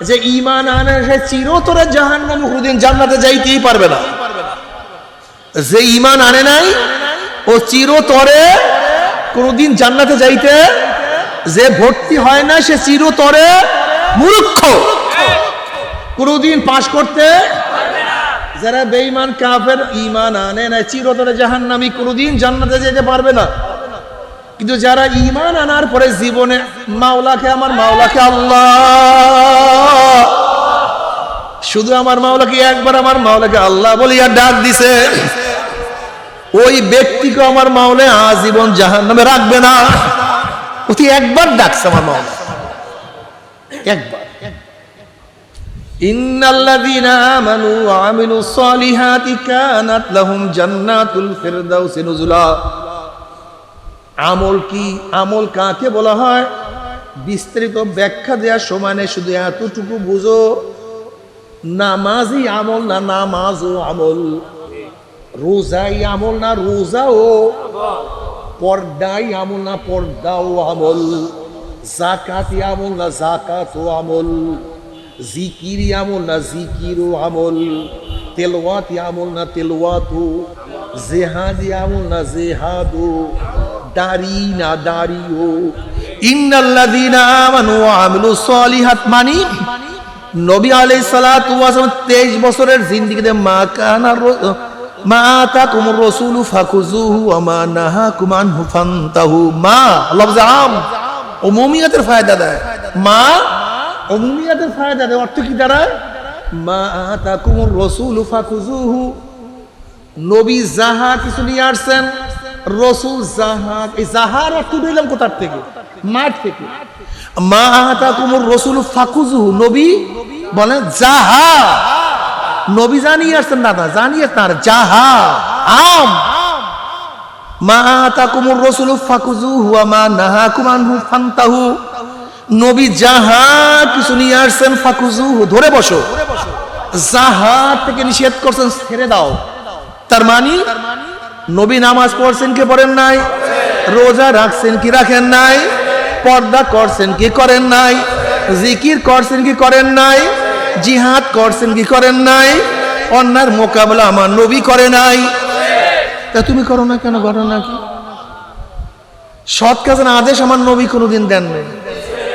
যে ঈমান আনে সে চিরতরে জাহান্নামে, কোনোদিন জান্নাতে যাইতেই পারবে না। যে ঈমান আনে নাই ও চিরতরে কোনোদিন জান্নাতে যাইতে, যে ভর্তি হয় না সে চিরতরে মূর্খ, কোনোদিন পাশ করতে। যারা বেঈমান কাফের ঈমান আনে না চিরতরে জাহান্নামী, কোনোদিন জান্নাতে যেতে পারবে না। কিন্তু যারা ঈমান আনার পরে জীবনে মাওলাকে, আমার মাওলাকে আল্লাহ, শুধু আমার মাওলাকে একবার আমার মাওলাকে আল্লাহ বলিয়া ডাক দিছে, ওই ব্যক্তিকে আমার মাওলা আজীবন জাহান্নামে রাখবে না। অতি একবার ডাকছে আমার মাওলা, একবার। ইন্নাল্লাযীনা আমানু ওয়া আমিলুস সালিহাতি কানাত লাহুম জান্নাতুল ফিরদাউসি নুজুলা। আমল কি? আমল কাকে বলা হয় বিস্তারিত ব্যাখ্যা দেওয়ার সময় নেই, শুধু এতটুকু বুঝো, নামাজই আমল না নামাজও আমল, রোজাই আমল না রোজাও, পর্দাই আমল না পর্দাও আমল, যাকাতি আমল না যাকাতও আমল, জিকিরি আমল না জিকিরও আমল, তেলাওয়াতি আমল না তেলাওয়াতও, জিহাদি আমল না জিহাদও, দাড়ি না দাড়িও। ইন্নাল্লাযীনা আমানু ওয়া আমিলুস সালিহাত, মানে নবী আলাইহিস সালাতু ওয়াস সালাম 23 বছরের জিন্দেগিতে মা আতাকুমুর রাসূলু ফাকুযুহু ওয়া মা নাহাকুম আনহু ফান্তাহু। মা লফজ আম, উমুমিয়াতের ফায়দা দেয়। মা উমুমিয়াতের ফায়দা দেয়। অর্থ কি দাঁড়ায়? মা আতাকুমুর রাসূলু ফাকুযুহু, নবী যাহা কিছু নিয়ে আসছেন, রসুল যাহা, এই যাহার অর্থ দিলাম কোথার থেকে? মাঠ থেকে। মা আতাকুমুর রাসূলু ফাকুযুহু, নবী বলেন যাহা, নবী জানিয়ে আসছেন, দাদা জানিয়ে তার যাহা আম। মা আতাকুমুর রাসূলু ফাকুযুহু ওয়া মা নাহাকুম আনহু ফান্তাহু, নবী যাহা কিছু নিয়ে আসছেন, ফাকুযুহু ধরে বসো, যাহা থেকে নিষেধ করছেন ছেড়ে দাও। তার মানে নবী নামাজ পড়ছেন কি পড়েন নাই, রোজা রাখছেন কি রাখেন নাই, পর্দা করছেন কি করেন নাই, জিকির করছেন কি করেন নাই, জিহাদ করছেন কি করেন নাই, অন্যার মোকাবেলা আমার নবী করে নাই। তা তুমি করো না কেন? ঘটনা কি? সৎ কাজের আদেশ আমার নবী কোনোদিন দেন নাই,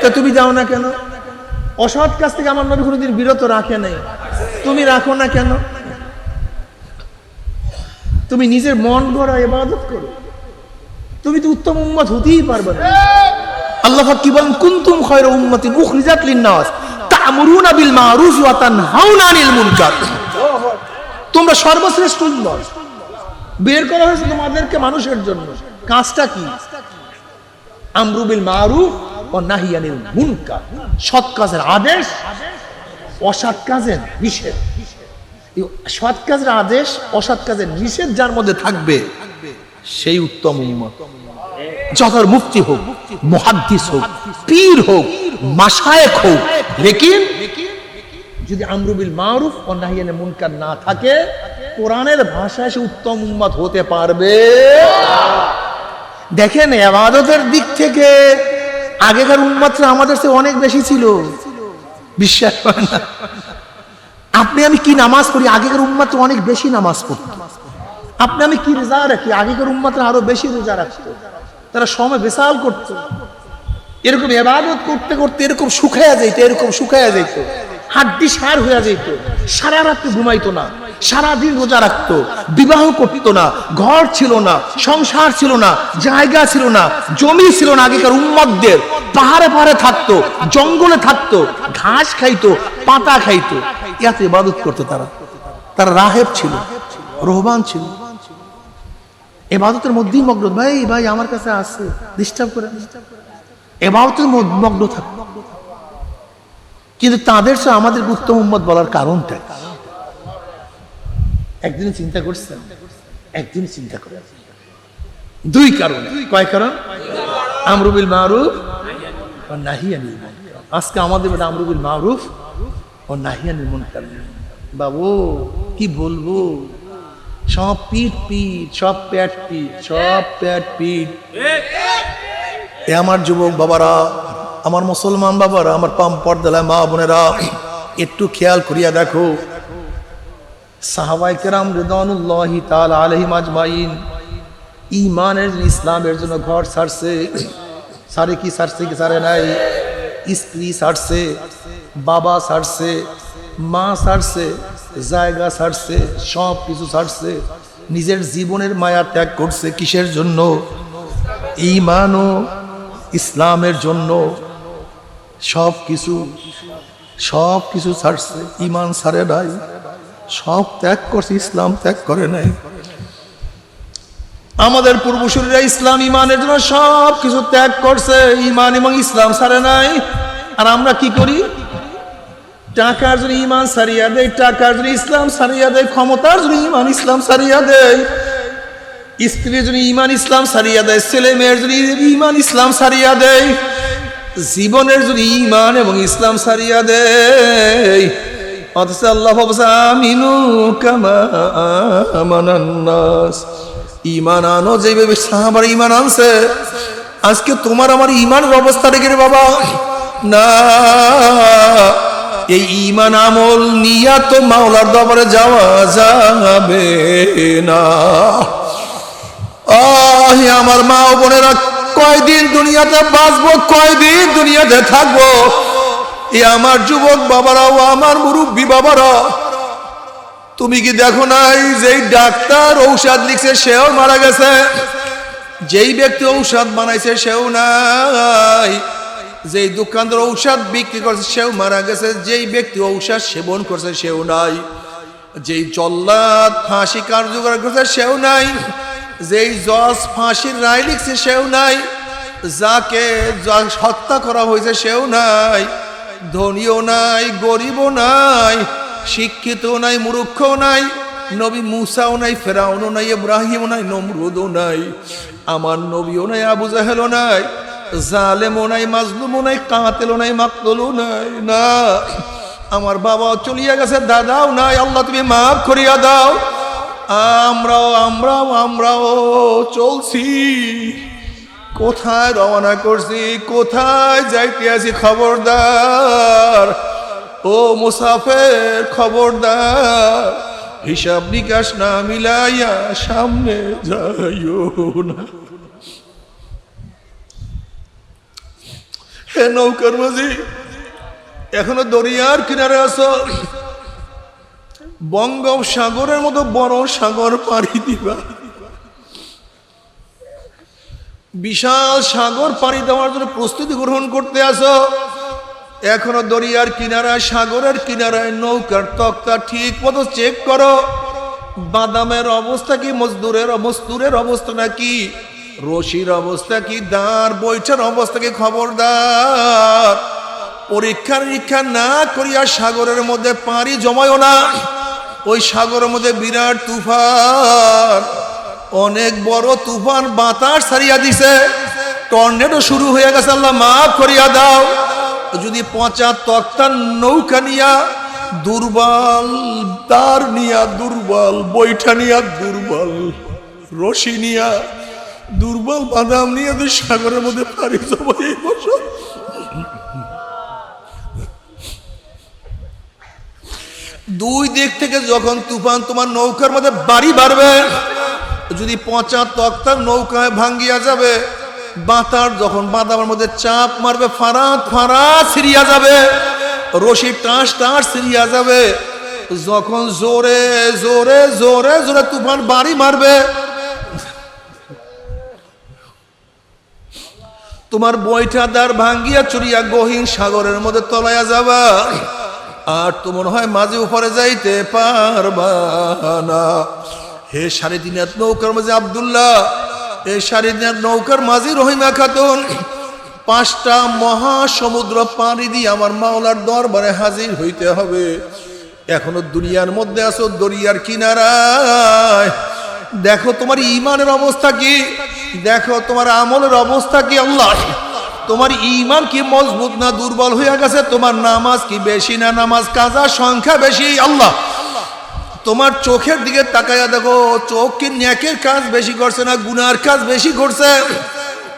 তা তুমি যাও না কেন? অসৎ কাজ থেকে আমার নবী কোনোদিন বিরত রাখে নাই, তুমি রাখো না কেন? তুমি নিজের মন গড়া ইবাদত করো, তুমি তো উত্তম উম্মত হতেই পারবে না। আল্লাহ পাক কি বলেন? কুনতুম খায়রা উম্মাতিন উখরিজাত লিন-নাস তা'মুরুনা বিল মা'রুফ ওয়া তানহাউনা আনিল মুনকার। তোমরা সর্বশ্রেষ্ঠ উম্মত, বের করা হয়েছে তোমাদেরকে মানুষের জন্য। কাজটা কি? আমরু বিল মা'রুফ ওয়া নাহি আনিল মুনকার, সৎ কাজের আদেশ, অসৎ কাজের নিষেধ। সৎ কাজের আদেশ, অসৎ কাজের নিষেধ যার মধ্যে থাকবে সেই উত্তম উম্মত। যত মুফতি হোক, মুহাদ্দিস হোক, পীর হোক, মাশায়েখ হোক, লেকিন যদি আমরু বিল মারুফ ও নাহি আনিল মুনকার না থাকে, কোরআনের ভাষায় সে উত্তম উম্মত হতে পারবে। দেখেন, ইবাদতের দিক থেকে আগেকার উম্মতরা আমাদের চেয়ে অনেক বেশি ছিল, বিশ্বাস করেন না? আপনি আমি কি নামাজ পড়ি, আগেকার উম্মতরা অনেক বেশি নামাজ পড়ত। আপনি আমি কি রোজা রাখি, আগেকার উম্মতরা আরো বেশি রোজা রাখতো। তারা সময় বেসাল করত, এরকম ইবাদত করতে করতে এরকম শুকায়া যাইতো, এরকম শুকায়া যাইতো, হাড্ডি সার হয়ে যেত। সারা রাত্রে ঘুমাইতো না, সারাদিন রোজা রাখতো, বিবাহ করতো না, ঘর ছিল না, সংসার ছিল না, জায়গা ছিল না, জমি ছিল না। আগেকার উম্মতদের পাহাড়ে পাহাড়ে থাকতো, জঙ্গলে থাকতো, ঘাস খাইতো, পাতা খাইতো, এত ইবাদত করতো তারা। তারা রাহেব ছিল, রহবান ছিল, ইবাদতের মধ্যেই মগ্ন। ভাই ভাই আমার কাছে আসছে, ডিস্টার্ব করে, ইবাদতের মগ্ন থাকতো। কিন্তু তাদের সাথে আমাদের উত্তম উম্মত বলার কারণটা একদিন চিন্তা করছেন? একদিন চিন্তা করে দুই কারণ। কয় কারণ? আমরু বিল মারুফ ও নাহি আনিল মুনকার। আজকে আমাদের মধ্যে আমরু বিল মারুফ ও নাহি আনিল মুনকার। বাবু কি বলবো, সব পিঠ পিঠ, সব পেট পিঠ, সব পেট পিঠ। এ আমার যুবক বাবারা, আমার মুসলমান বাবারা, আমার পাম পর্দালায় মা বোনেরা, একটু খেয়াল করিয়া দেখো, সাহাবায়ে কেরাম রিদওয়ানুল্লাহি তাআলা আলাইহিম আজমাইন ঈমানের, ইসলামের জন্য ঘর ছাড়ছে, সারে কি ছাড়ছে, কি ছাড়ে নাই? স্ত্রী ছাড়ছে, বাবা ছাড়ছে, মা ছাড়ছে, জায়গা ছাড়ছে, সব কিছু ছাড়ছে, নিজের জীবনের মায়া ত্যাগ করছে। কিসের জন্য? ঈমান ও ইসলামের জন্য। সব কিছু ছাড়ছে, ঈমান ছাড়ে নাই, সব ত্যাগ করছে, ইসলাম ত্যাগ করে নাই। আমাদের পূর্বসূরীরা ইসলাম ঈমানের জন্য সব কিছু ত্যাগ করছে, ঈমান এবং ইসলাম ছাড়ে নাই। আর আমরা কি করি? টাকার জন্য ঈমান ছাড়িয়া দেয়, টাকার জন্য ইসলাম ছাড়িয়া দেয়, ক্ষমতার জন্য ঈমান ইসলাম ছাড়িয়া দেয়, স্ত্রীর জন্য ঈমান ইসলাম ছাড়িয়া দেয়, ছেলে মেয়ের জন্য ঈমান ইসলাম ছাড়িয়া দেয়, জীবনের জন্য ঈমান এবং ইসলাম ছাড়িয়া দেয়। অথচ আল্লাহ বলছে আমিনু কামা আমানান নাস, ঈমান আনো যেভাবে সাহাবারা ঈমান আনছে। আজকে তোমার আমার ঈমানের অবস্থা দেখে রে বাবা, না, এই ঈমান আমল নিয়া তো মাওলার দরবারে যাওয়া যাবে না। আমার মা ও বোনেরা, কয়দিন দুনিয়াতে বাঁচবো, কয়দিন দুনিয়াতে থাকবো? আমার যুবক বাবারা ও আমার মুরব্বী বাবারা, তুমি কি দেখো নাই যেই ডাক্তার ঔষধ লিখছে সেও মারা গেছে, যেই ব্যক্তি ঔষধ বানাইছে সেও নাই, যেই দোকানদার ঔষধ বিক্রি করছে সেও মারা গেছে, যেই ব্যক্তি ঔষধ সেবন করছে সেও নাই, যেই জল্লাদ ফাঁসি কার্যকর করছে সেও নাই, যেই জজ ফাঁসির রায় লিখছে সেও নাই, যাকে হত্যা করা হয়েছে সেও নাই, ধনীও নাই, গরিবও নাই, শিক্ষিত নাই, মূর্খও নাই, নবী মুসাও নাই, ফেরাউনও নাই, ইব্রাহিমও নাই, নমরুদও নাই, আমার নবীও নাই, আবু জাহেলও নাই, জালেমও নাই, মাজলুমও নাই, কাতিলও নাই, মাকতুলও নাই। না, আমার বাবাও চলিয়া গেছে, দাদাও নাই, আল্লাহ তুমি মাফ করিয়া দাও। আমরাও চলছি, কোথায় রওনা করছি, কোথায় যাইতে আছি, খবরদার ও মুসাফির, খবরদার, হিসাব নিকাশ না মিলাইয়া সামনে যাইও না। হে নৌকার মাঝি, এখনো দরিয়ার কিনারে আছো, বঙ্গোপসাগরের মতো বড় সাগর পাড়ি দিবা, বিশাল সাগর পাড়ি দেওয়ার জন্য প্রস্তুতি গ্রহণ করতে আসো। এখনো দরিয়ার কিনারায়, সাগরের কিনারায় নৌকার তক্তা ঠিক মতো চেক করো, বাদামের অবস্থা কি, মজদুরের অবস্থা নাকি, রশির অবস্থা কি, দাঁড় বৈঠার অবস্থা কি, খবরদার পরীক্ষা নিরীক্ষা না করিয়া সাগরের মধ্যে পানি জমায়ও না। ওই সাগরের মধ্যে বিরাট তুফান, অনেক বড় তুফান, বাতাস ছাড়িয়া দিছে, টর্নেডো শুরু হয়ে গেছে। আল্লাহ মাফ করিয়া দাও। যদি পচা তক্তার নৌকা নিয়া, দুর্বল তার নিয়া, দুর্বল বৈঠা নিয়া, দুর্বল রশি নিয়া, দুর্বল বাদাম নিয়ে সাগরের মধ্যে পাড়ি যাবো এই বছর, দুই দিক থেকে যখন তুফান তোমার নৌকার মধ্যে বাড়ি বাড়বে, যদি পচা তক্তার নৌকায় ভাঙ্গিয়া যাবে, বাতার যখন বাদামের মধ্যে চাপ মারবে, ফারাত ফারাত ছিড়িয়া যাবে, রশি টাস টাস ছিড়িয়া যাবে। যখন জোরে জোরে জোরে জোরে তুফান বাড়ি মারবে, তোমার বৈঠাদার ভাঙ্গিয়া চুরিয়া গহীন সাগরের মধ্যে তলাইয়া যাবা, আর তো মনে হয় মাঝে উপরে যাইতে পারবা না। হে 3.5 হাত নৌকার মাঝে আব্দুল্লাহ, এই 3.5 হাত নৌকার মাঝে রহিমা খাতুন, 5টা মহাসমুদ্র পাড়ি দিয়ে আমার মাওলার দরবারে হাজির হইতে হবে। এখনো দুনিয়ার মধ্যে আছো, দরিয়ার কিনারায়। দেখো তোমার ঈমানের অবস্থা কি, দেখো তোমার আমলের অবস্থা কি। আল্লাহ, তোমার ঈমান কি মজবুত না দুর্বল হয়ে গেছে? তোমার নামাজ কি বেশি না নামাজ কাজা সংখ্যা বেশি? আল্লাহ, তোমার চোখের দিকে তাকায়া দেখো, চোখ কি নেকের কাজ বেশি করছে না গুনার কাজ বেশি করছে?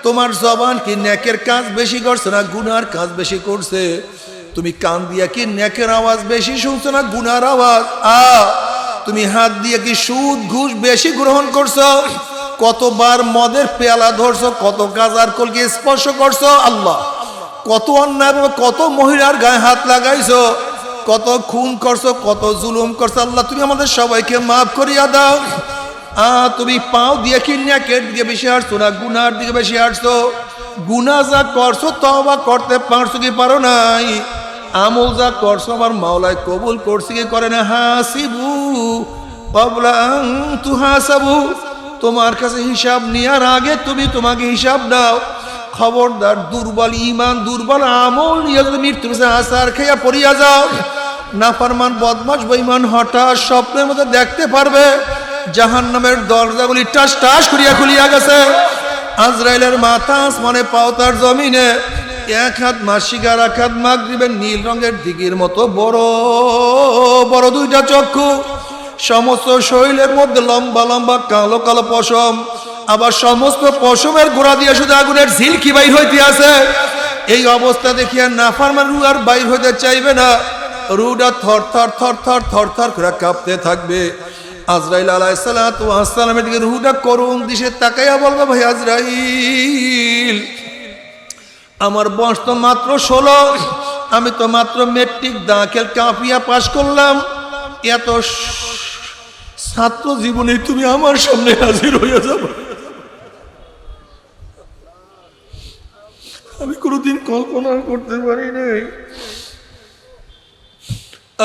তোমার জবান কি নেকের কাজ বেশি করছে না গুনার কাজ বেশি করছে? তুমি কান দিয়া কি নেকের আওয়াজ বেশি শুনছো না গুনার আওয়াজ? তুমি হাত দিয়ে কি সুদ ঘুষ বেশি গ্রহণ করছো? কতবার মদের পেয়ালা ধরছো, কত গাজার কলকে স্পর্শ করছো? আল্লাহ, কত অন্যায়, কত মহিলার গায়ে হাত লাগাইছো, কত খুন করছো, কত জুলুম করছো। আল্লাহ, তুমি আমাদের সবাইকে মাফ করিয়া দাও। তুমি পাও দিয়ে কি নেকের দিকে বেশি হাঁটছো না গুনার দিকে বেশি হাঁটছো? গুনাহ যা করছো তওবা করতে পারছো কি পারো নাই? আমল যা করছো আমার মাওলায় কবুল করছে কি করে না? হাসিবু ক্বাবলা আন তুহাসাবু, তোমার কাছে হিসাব নেওয়ার আগে তুমি তোমাকে হিসাব দাও। খবরদার, দুর্বল ঈমান দুর্বল আমল নিয়ে যদি মৃত্যুর কাছে আসার খাইয়া পড়িয়া যাও, নাফরমান বদমাশ বেঈমান হঠাৎ স্বপ্নের মধ্যে দেখতে পারবে জাহান্নামের দরজাগুলি টাস টাস করিয়া খুলিয়া গেছে। আজরাইলের মাথা আসমানে, পাও তার জমিনে। 1 হাত মাসিক আর 1 হাত মাগরিবের নীল রঙের দিঘির মতো বড় বড় 2টা চক্ষু, সমস্ত শরীরের মধ্যে লম্বা লম্বা কালো কালো পশম, আবার সমস্ত পশমের গোড়া দিয়ে শুধু আগুনের ঝিলকি বাইর হইতে আছে। এই অবস্থা দেখিয়া নাফরমান রূহ আর বাইর হইতে চাইবে না, রূহটা থর থর থর থর থর থর করে কাঁপতে থাকবে। আজরাইল আলাইহিস সালাতু ওয়াস সালামের দিকে রূহটা করুণ দিশে তাকাইয়া বলবে, ভাই আজরাইল, আমার বয়স তো মাত্র 16, আমি তো মাত্র মেট্রিক দাখিল কাফিয়া পাশ করলাম, এত ছাত্র জীবনে তুমি আমার সামনে হাজির হইয়া যাবে, আমি কোনোদিন কল্পনা করতে পারি নাই।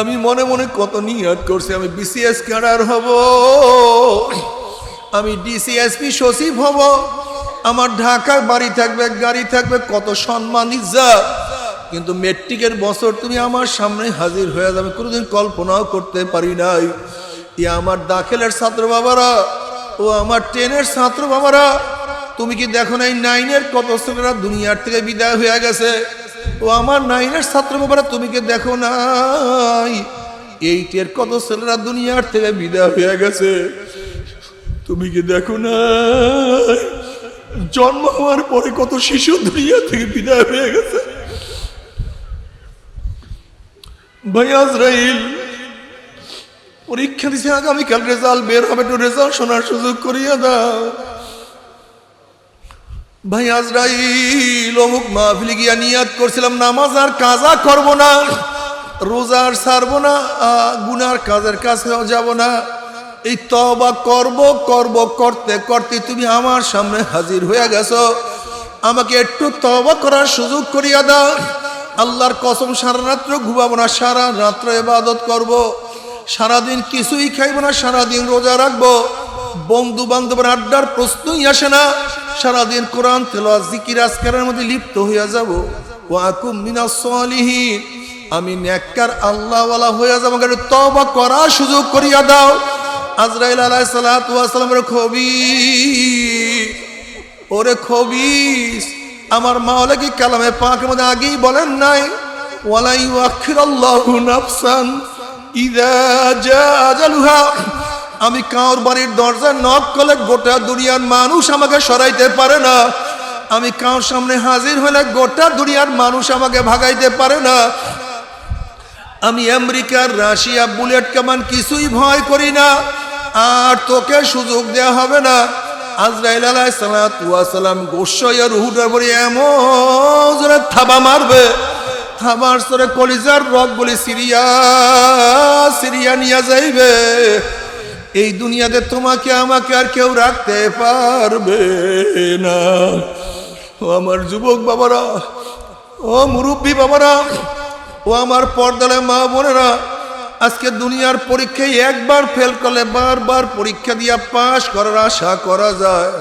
আমি মনে মনে কত নিয়ত করছি, আমি বিসিএস ক্যাডার হব, আমি ডিসিএসপি সচিব হব, আমার ঢাকায় বাড়ি থাকবে, গাড়ি থাকবে, কত সম্মান ইজ্জত। কিন্তু মেট্রিকের বছর তুমি আমার সামনে হাজির হয়ে যাবে, কোনোদিন কল্পনাও করতে পারি নাই। আমার দাখিলের ছাত্র বাবারা, ও আমার 10-এর ছাত্র বাবারা, তুমি কি দেখো নাই 9-এর কত ছেলেরা দুনিয়ার থেকে বিদায় হয়ে গেছে? ও আমার 9-এর ছাত্র বাবারা, তুমি কি দেখো নাই 8-এর কত ছেলেরা দুনিয়ার থেকে বিদায় হয়ে গেছে? তুমি কি দেখো নাই জন্ম হওয়ার পরে কত শিশু দুনিয়া থেকে বিদায় হয়ে গেছে? ভাই আজরাইল পরীক্ষা দিছে, আগামীকাল রেজাল্ট বের হবে, একটু রেজাল্ট শোনার সুযোগ করিয়া দাও। ভাই আজরাইল, অমুক মাহফিলে গিয়া নিয়াত করছিলাম নামাজ আর কাজা করব না, রোজার ছাড়বো না, গুনার কাজের কাছেও যাব না, এই তওবা করব করব করতে করতে তুমি আমার সামনে হাজির হয়ে গেছো। আমাকে একটু তওবা করার সুযোগ করিয়া দাও। আল্লাহর কসম, সারা রাত্র ঘুমাবো না, সারা রাত্র ইবাদত করব, সারাদিন কিছুই খাইব না, সারাদিন রোজা রাখবো, বন্ধু বান্ধবের আড্ডার প্রশ্নই আসে না, সারাদিন কোরআন তেলাওয়াত জিকির আজকারের মধ্যে লিপ্ত হইয়া যাব। ওয়া আকুম মিনাস সালিহিন, আমি নেককার আল্লাহওয়ালা হয়ে যাব, আমাকে তওবা করার সুযোগ করিয়া দাও। আজরাইল আলাইহিস সালাতু ওয়াস সালামের খবীর, ওরে খবীস, আমার মাওলা কি কালামে পাকের মধ্যে আগেই বলেন নাই ওয়ালা ইউআখিরুল্লাহু নাফসান ইযা জাআ আজালুহা? আমি কার বাড়ির দরজায় নক করলে গোটা দুনিয়ার মানুষ আমাকে সরাইতে পারে না। আমি কার সামনে হাজির হলে গোটা দুনিয়ার মানুষ আমাকে ভাগাইতে পারে না। আমি আমেরিকার, রাশিয়া, বুলেট কামান কিছুই ভয় করি না, আর তোকে সুযোগ দেয়া হবে না। আজরাইল আলাইহিস সালাতু ওয়াস সালাম গোশাইয়া রুহুটার পরে এমন জোরে থাবা মারবে, থাবার সরে কলিজার রগগুলি সিরিয়া সিরিয়া নিয়ে যাইবে। এই দুনিয়াতে তোমাকে আমাকে আর কেউ রাখতে পারবে না। ও আমার যুবক বাবারা, ও মুরব্বী বাবারা, ও আমার পর্দালে মা বোনেরা, আজকে দুনিয়ার পরীক্ষায় একবার ফেল করলে বারবার পরীক্ষা দিয়া পাশ করার আশা করা যায়।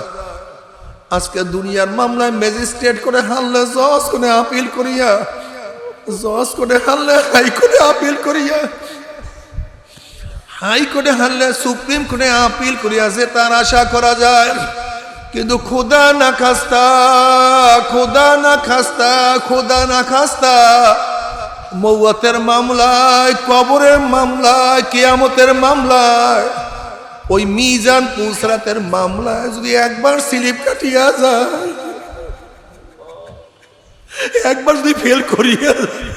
আজকে দুনিয়ার মামলায় ম্যাজিস্ট্রেট করে হারলে জজ করে আপিল করিয়া, জজ করে হারলে হাইকোর্টে আপিল করিয়া, হাইকোর্টে হারলে সুপ্রিম কোর্টে আপিল করিয়া যে তার আশা করা যায়। কিন্তু খোদা না খাস্তা, খোদা না খাস্তা, খোদা না খাস্তা, মৌয়াতের মামলায়, কবরের মামলায়, কিয়ামতের মামলায়, ওই মিজান পুসরাতের মামলায় যদি একবার স্লিপ কাটিয়া যায়, একবার যদি ফেল করিয়া যায়,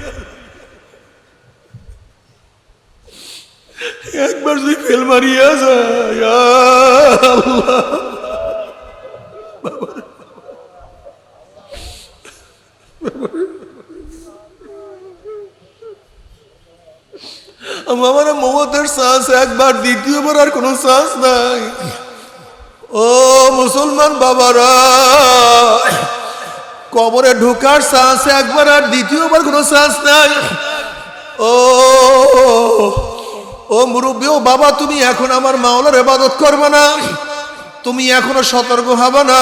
একবার যদি ফেল মারিয়া যায়, আল্লাহ আমার মৌতের শ্বাস একবার, দ্বিতীয়বার আর কোনো শ্বাস নাই। ও মুসলমান বাবারা, কবরে ঢোকার শ্বাস একবার, আর দ্বিতীয়বার কোনো শ্বাস নাই। ও ও মুরব্বী, ও বাবা, তুমি এখন আমার মাওলার ইবাদত করবে না, তুমি এখনো সতর্ক হবে না,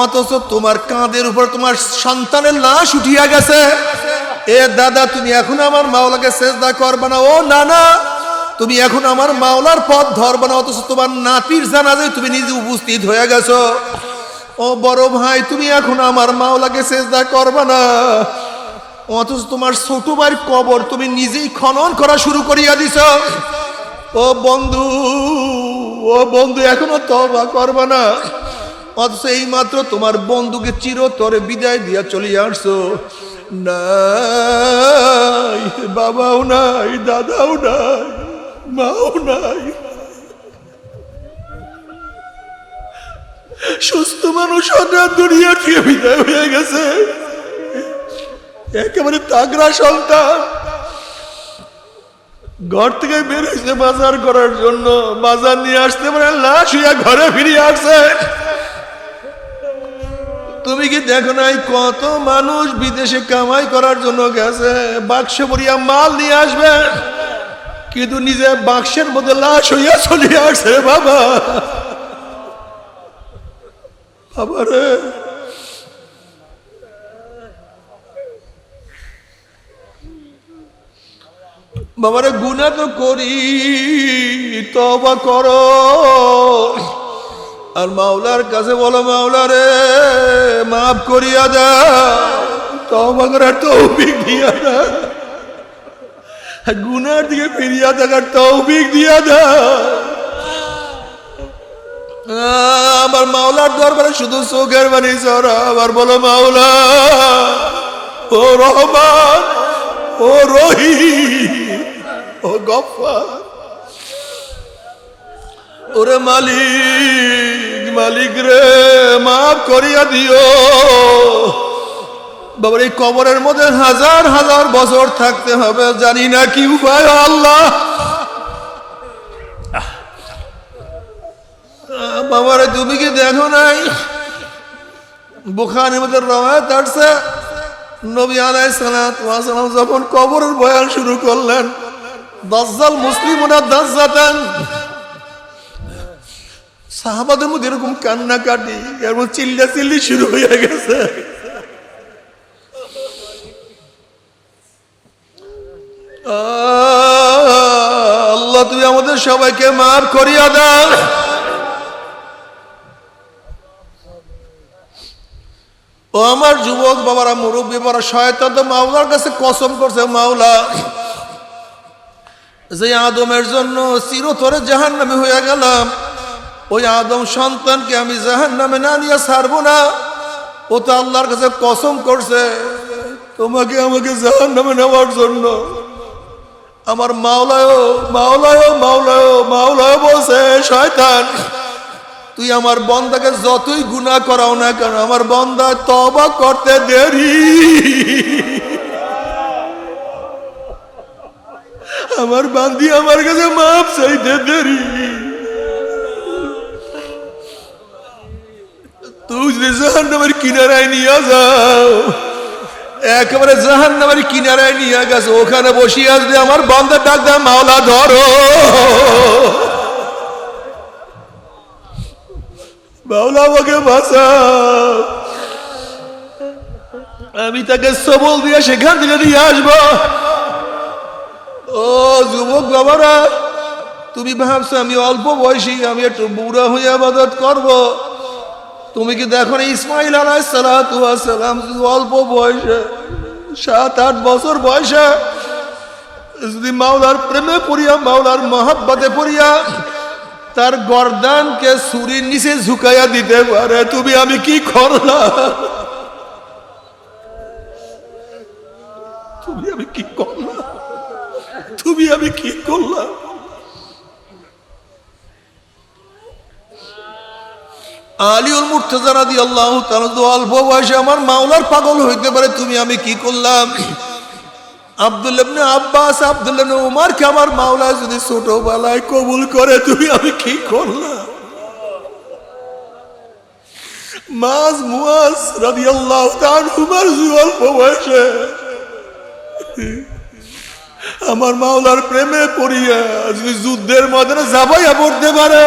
অথচ তোমার কাঁধের উপর তোমার সন্তানের লাশ উঠিয়া গেছে। এ দাদা, তুমি এখন আমার মাওলাকে সেজদা করবে না। ও নানা, তুমি এখন আমার মাওলার পথ ধরবে না, অথচ তোমার নাতির জানাজায় তুমি নিজে উপস্থিত হয়ে গেছো। ও বড় ভাই, তুমি এখন আমার মাওলাকে সেজদা করবে না, অথচ তোমার ছোট ভাইয়ের কবর তুমি নিজেই খনন করা শুরু করিয়া দিছ। ও বন্ধু, ও বন্ধু, এখনো তওবা করবে না, অথচ এই মাত্র তোমার বন্ধুকে চিরতরে বিদায় দিয়া চলিয়া আসছো। নাই, বাবাও নাই, দাদাও নাই, মাও নাই, সুস্থ মানুষ হঠাৎ দুনিয়া থেকে বিদায় হয়ে গেছে। একেবারে তাগড়া সন্তান, ঘর থেকে বের হয়েছে বাজার করার জন্য, বাজার নিয়ে আসতে পারে লাশ হইয়া ঘরে ফিরিয়ে আসছে। তুমি কি দেখো নাই কত মানুষ বিদেশে কামাই করার জন্য গেছে, বাক্স ভরিয়া মাল নিয়ে আসবে, কিন্তু নিজে বাক্সের মধ্যে লাশ হইয়া চলে আসছে। বাবা, বাবারে, বাবারে, গুনাহ তো করি, তওবা করো, আর মাওলার কাছে বলো, মাওলা রে মাফ করিয়া দাও, তওবা করার তৌফিক দিয়া দাও, গুনার দিকে ফিরিয়া থাকার তৌফিক দিয়া দাও। আমার মাওলার দরবারে শুধু চোখের পানি ঝরা, আবার বলো, মাওলা ও রহমান, ও রহিম, ও গফফার, ওরে মালিক, মালিক রে মাফ করিয়া দিও। বাবার এই কবরের মধ্যে হাজার হাজার বছর থাকতে হবে, জানি না কি উপায়। আল্লাহ, বাবারে, তুমি কি দেখো নাই বুখারীর মধ্যে রওয়ায়াত আছে, নবী আলাইহিস সালাতু ওয়াস সালাম যখন কবরের বয়ান শুরু করলেন, দাজ্জাল মুসলিমুনা দাজ্জাতান, সাহাবাদের মধ্যে এরকম কান্নাকাটি, এরকম চিল্লা চিল্লি শুরু হয়ে গেছে। আল্লাহ তুই আমাদের সবাইকে মাফ করিয়া দাও। ও আমার যুবক বাবারা, মুরব্বী বাবারা, শয়তান তো মাওলার কাছে কসম করছে, মাওলা যে আদমের জন্য চিরতরে জাহান্নামে হয়ে গেলাম, ওই আদম সন্তানকে আমি জাহান্নামে না নিয়ে ছাড়বো না। ও তো আল্লাহর কাছে কসম করছে তোমাকে আমাকে জাহান্নামে নেওয়ার জন্য। আমার মাওলায় বলছে, শয়তান তুই আমার বন্দাকে যতই গুনাহ করাও না কেন, আমার বন্দা তওবা করতে দেরি, আমার বান্দি আমার কাছে মাফ চাইতে দেরি। তুই যদি জাহান্নামের কিনারায় নিয়ে যাও, একেবারে জাহান্নামের কিনারায় নিয়ে গেছে, ওখানে বসিয়ে আসবে আমার বান্দা ডাক দেয়, মাওলা ধরো, মাওলা আমাকে বাঁচাও। আমি তাকে সবল দিয়ে সেখান থেকে দিয়ে আসবো। ও যুবক বাবারা, তুমি ভাবছো আমি অল্প বয়সী, আমি একটু বুড়া হয়ে ইবাদত করব। তুমি কি দেখো না ইসমাইল আলাইহিস সালাতু ওয়াস সালাম অল্প বয়সে, 7-8 বছর বয়সে যদি মাওলার প্রেমে পড়িয়া, মাওলার মহব্বতে পড়িয়া তার গর্দানকে ছুরির নিচে ঝুঁকাইয়া দিতে পারে, তুমি আমি কি করলাম, তুমি আমি কি করলাম, তুমি আমি কি করলাম। আলীউল মুর্তজা রাদিয়াল্লাহু তাআলা অল্প বয়সে আমার মাওলার পাগল হইতে পারে, তুমি আমি কি করলাম। আব্দুল্লাহ ইবনে আব্বাস, আব্দুল্লাহ ইবনে উমরকে আমার মাওলা যদি ছোটবেলায় কবুল করে, তুমি আমি কি করলাম। মুআজ রাদিয়াল্লাহু তাআলা উমর অল্প বয়সে আমার মাওলার প্রেমে পড়িয়া যদি যুদ্ধের ময়দানে ঝাঁপাইয়া পড়তে পারে,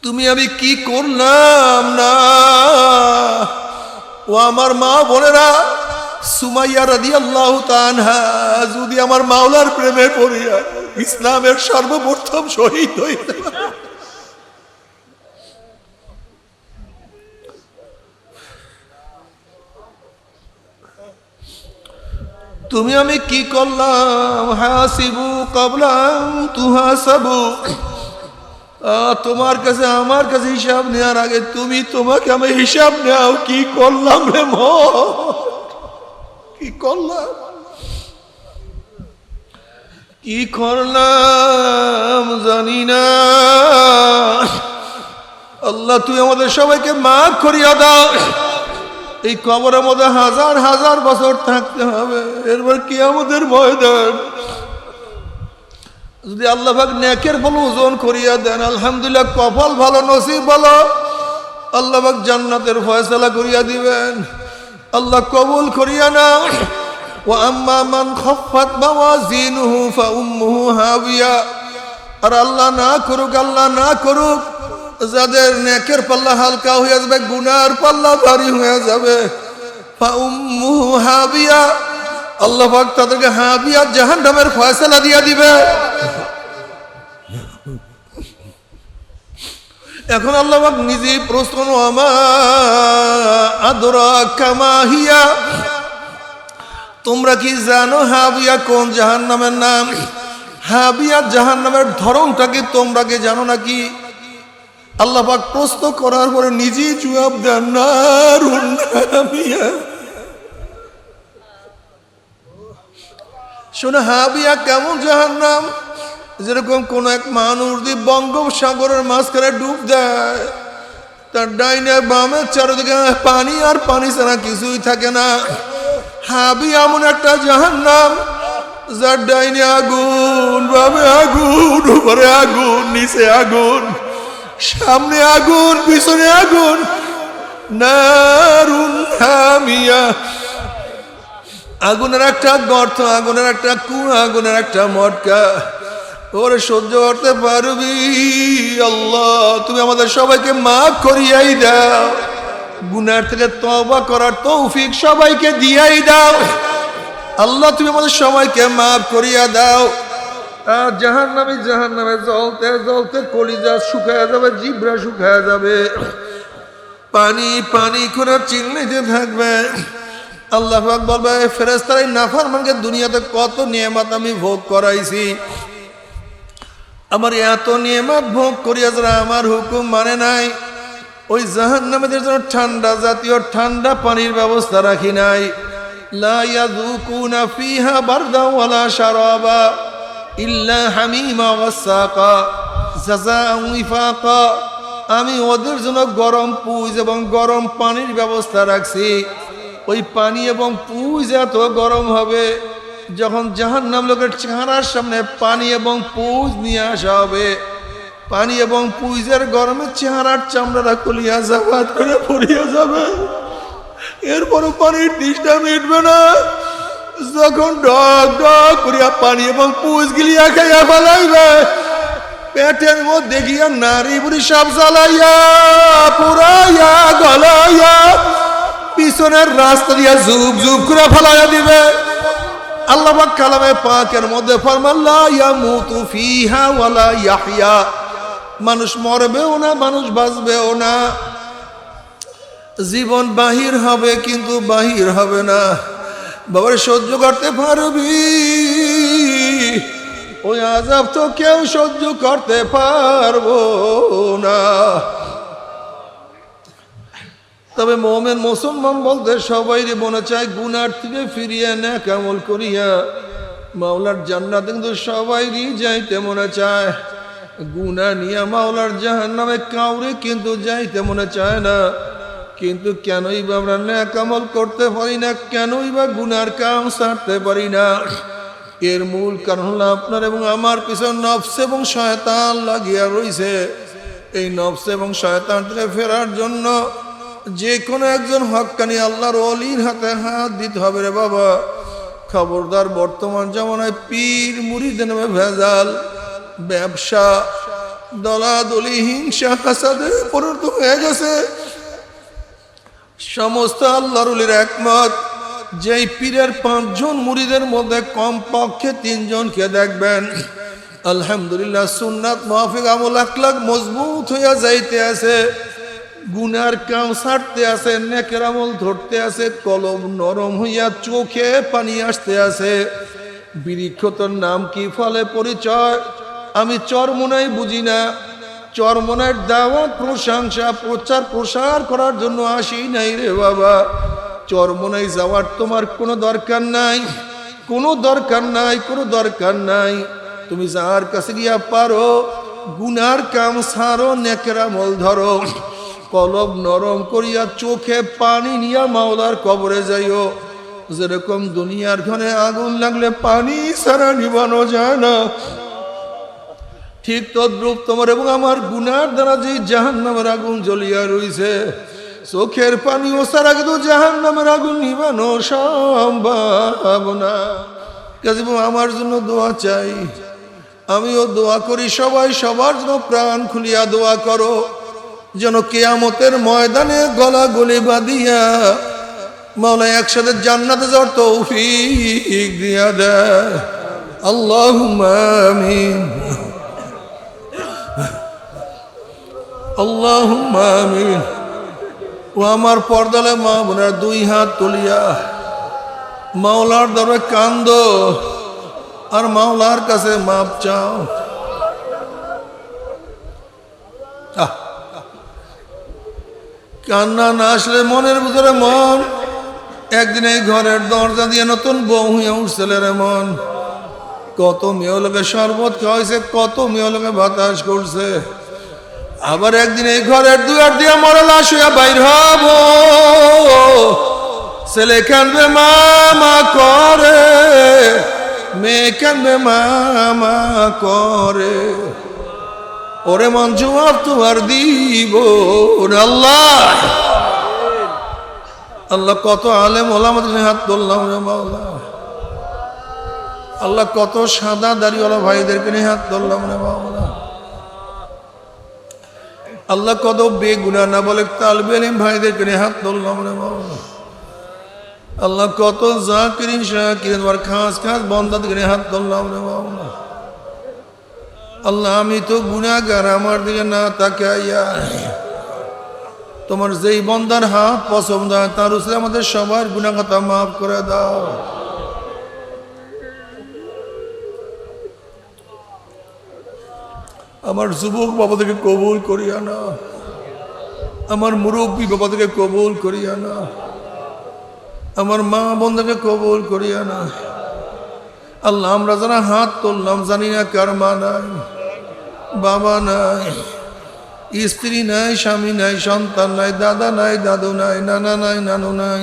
তুমি আমি কি করলাম না। ও আমার মা বোনেরা, সুমাইয়া রাদিয়াল্লাহু তাআলা যদি আমার মাওলার প্রেমে পড়িয়া ইসলামের সর্বপ্রথম শহীদ হইতে পারে, তুমি আমি কি করলাম। হাসিবু ক্বাবলা আন তুহাসাবু, তোমার কাছে আমার কাছে হিসাব নেওয়ার আগে তুমি তোমাকে আমি হিসাব নাও, কি করলাম রে কি করলাম, কি করলাম জানি না। আল্লাহ তুই আমাদের সবাইকে মাফ করিয়া দাও। এই কবরের মধ্যে 1000 বছর থাকতে হবে, এরপর কিয়ামতের ময়দান যদি আল্লাহ পাক নেকের ফল ওজন করিয়া দেন, আলহামদুলিল্লাহ, কপাল ভালো, নসিব ভালো, আল্লাহ পাক জান্নাতের ফয়সালা করিয়া দিবেন। আল্লাহ কবুল করিয়া নাও। ওয়া আম্মা মান খাফফাত মাওয়াজিনুহু ফাউম্মুহু হাবিয়া, আর আল্লাহ না করুক যাদের নেকের পাল্লা হালকা হয়ে যাবে, গুনার পাল্লা ভারী হয়ে যাবে, ফাউম্মুহু হাবিয়া, আল্লাহ পাক তাদেরকে হাবিয়া জাহান্নামের ফয়সালা দিয়া দিবে। এখন আল্লাহ পাক নিজেই প্রশ্ন, আমা আদরাকা মা হিয়া, তোমরা কি জানো হাবিয়া কোন জাহান্নামের নাম? হাবিয়া জাহান্নামের ধরনটা কি তোমরা কি জানো নাকি? আল্লাহ পাক প্রশ্ন করার পরে নিজেই জবাব দেন, নারুন হামিয়া। শোনো, হাবিয়া কেমন জাহান্নাম? যেরকম কোন এক মানুষ যদি বঙ্গোপসাগরের মাঝখানে ডুব দেয়, তার ডাইনে বামে চারিদিকে পানি আর পানি ছাড়া কিছুই থাকে না। হাবিয়া এমন একটা জাহান্নাম যার ডাইনে আগুন, বামে আগুন, উপরে আগুন, নিচে আগুন, সামনে আগুন, পিছনে আগুন, নারুন হামিয়া। আগুনের একটা গর্ত, আগুনের একটা কুয়া, আগুনের একটা মটকা, ওরে সহ্য করতে পারবি? আল্লাহ তুমি আমাদের সবাইকে মাফ করিয়াই দাও, গুনার থেকে তওবা করার তৌফিক সবাইকে দিয়াই দাও। আল্লাহ তুমি আমাদের সবাইকে মাফ করিয়া দাও। জাহান্নামে জ্বলতে জ্বলতে কলিজা শুকায়া যাবে, জিব্রা শুকায়া যাবে, পানি পানি করে চিল্লাইতে থাকবে। আল্লাহ পাক বলবে, ফেরেশতারা এই নাফরমানকে দুনিয়াতে কত নিয়ামত আমি ভোগ করাইছি, আমার এত নিয়ামত ভোগ করিয়া যারা আমার হুকুম মানে নাই, ওই জাহান্নামীদের জন্য ঠান্ডা জাতীয় ঠান্ডা পানির ব্যবস্থা রাখি নাই। লা ইয়াযুকুনা ফিহা বারদা ওয়ালা শারাবা ইল্লা হামিমা ওয়াসাকা জাযাআন ওয়াফাকা। আমি ওদের জন্য গরম পুজ এবং গরম পানির ব্যবস্থা রাখছি। ওই পানি এবং পুজ এত গরম হবে, যখন জাহান্নাম লোকের চেহারার সামনে পানি এবং পুজ নিয়ে আসা হবে, পানি এবং পুজের গরমে চেহারার চামড়াটা খুলিয়া জাবাত করে পড়িয়া যাবে। এরপরও পানির তৃষ্ণা মিটবে না। যখন ডক ডক করিয়া পানি এবং পুজ গিলিয়া খাইয়া ফেলাইবে, পেটের মধ্যে গিয়া নারী বুড়ি সব জ্বালাইয়া পুরাইয়া গলাইয়া পিছনের রাস্তা দিয়া জুব জুব করে ফেলাইয়া দিবে। আল্লাহ পাক কালামে পাকের মধ্যে ফরমান, লা ইয়ামুতু ফিহা ওয়ালা ইয়াহইয়া। মানুষ মরবেও না, মানুষ বাঁচবেও না। জীবন বাহির হবে কিন্তু বাহির হবে না। বাবার সহ্য করতে পারবি? ওই আযাব তো কেউ সহ্য করতে পারবো না। তবে মুমিন মুসলমান বলতে সবাইরে মনে চায় গুনার থেকে ফিরিয়ে নেক আমল করিয়া মাওলার জান্নাত, কিন্তু সবাইরই যাইতে মনে চায়। গুনাহ নিয়ে মাওলার জাহান্নামে কাউরে কিন্তু যাইতে মনে চায় না। কিন্তু কেনই বা আমরা নেক আমল করতে পারি না, কেনই বা গুনার কাম ছাড়তে পারি না? এর মূল কারণ হলো আপনার এবং আমার পিছনে নফস এবং শয়তান লাগিয়া রইছে। এই নফস এবং শয়তান থেকে ফেরার জন্য যে কোনো একজন হক্কানি আল্লাহর ওলির হাতে হাত দিতে হবে রে বাবা। খবরদার, বর্তমান জামানায় পীর মুরিদের নামে ভেজাল, ব্যবসা, দলাদলি, হিংসা, হাসাদে পরিণত হয়ে গেছে। সমস্ত আল্লাহর ওলির একমত, যেই পীরের 5 জন মুরিদের মধ্যে কমপক্ষে 3 জনকে দেখবেন আলহামদুলিল্লাহ সুন্নাত মাফিক আমল আখলাক মজবুত হইয়া যাইতে আছে, গুনার কাম ছাড়তে আছে, নেকের আমল ধরতে আছে, কলম নরম হইয়া চোখে পানি আসতে আছে। বৃক্ষ তোর নাম কি, ফলে পরিচয়? আমি চরমোনাই বুঝি না। চরমোনার দাওয়াত, প্রশংসা, প্রচার প্রসার করার জন্য আসি নাই রে বাবা। চরমোনাই যাওয়ার তোমার কোনো দরকার নাই, কোনো দরকার নাই, কোনো দরকার নাই। তুমি যার কাছে গিয়া পারো গুনার কাম ছাড়ো, নেকের আমল ধরো, কলব নরম করিয়া চোখে পানি নিয়া মাওলার কবরে যাইও। যেরকম দুনিয়ার ঘরে আগুন লাগলে পানি ছাড়া নিবানো যায় না, ঠিক তদ্রূপ তোমার এবং আমার গুনার দ্বারা যে জাহান্নামের আগুন জ্বলিয়া রইছে, চোখের পানি ও ছাড়া কিন্তু জাহান্নামের আগুন নিবানো সম্ভব না। কাজে আমার জন্য দোয়া চাই, আমিও দোয়া করি, সবাই সবার জন্য প্রাণ খুলিয়া দোয়া করো, যেন কিয়ামতের ময়দানে গলা গলি বাঁধিয়া মাওলা একসাথে জান্নাতে যাওয়ার তৌফিক দিয়া দেয়। আল্লাহুম্মা আমিন, আল্লাহুম্মা আমিন। ও আমার পর্দালে মা বোনের 2 হাত তুলিয়া মাওলার দরবারে কান্দো আর মাওলার কাছে মাপ চাও। কান্না না আসলে মনের ভিতরে মন একদিন এই ঘরের দরজা দিয়ে নতুন বউ হইয়া উঠছিল রে মন। কত মেয়ে লোকে শরবত খাওয়াইছে, কত মেয়ে লোকে বাতাস করছে, আবার একদিন এই ঘরের দুয়ার দিয়ে মরা লাশ হইয়া বাইর হব। ছেলে কানবে মামা করে, মেয়ে কানবে মামা করে, ওরে মন জবাব তোমার দিব আল্লাহ। আল্লাহ কত আলেম ওলামাদের হাত তুললাম রে মাওলা। আল্লাহ কত সাদা দাড়িওয়ালা ভাইদেরকে নিয়ে হাত তুললাম রে মাওলা। আল্লাহ কত বেগুনা না বলে তালবে ইলম ভাইদেরকে নিয়ে হাত তুললাম রে মাওলা। আল্লাহ কত জাকিরিন শাকিরিন ওর খাস খাস বান্দা দিকে হাত ধরলাম রে মাওলা। আল্লাহ আমি তো গুনাহগার, আমার দিকে না তাকাইয়া তোমার যেই বান্দার হাত পছন্দ হয় তার উপরে আমাদের সবার গুনাহ খাতা মাফ করে দাও। আমার যুবক বাবাদেরকে কবুল করিয়া না, আমার মুরব্বী বাবাদেরকে কবুল করিয়া না, আমার মা বোনদেরকে কবুল করিয়া না। আল্লাহ আমরা যারা হাত তুললাম জানি না কার মা নাই, বাবা নাই, স্ত্রী নাই, স্বামী নাই, সন্তান নাই, দাদা নাই, দাদু নাই, নানা নাই, নানু নাই।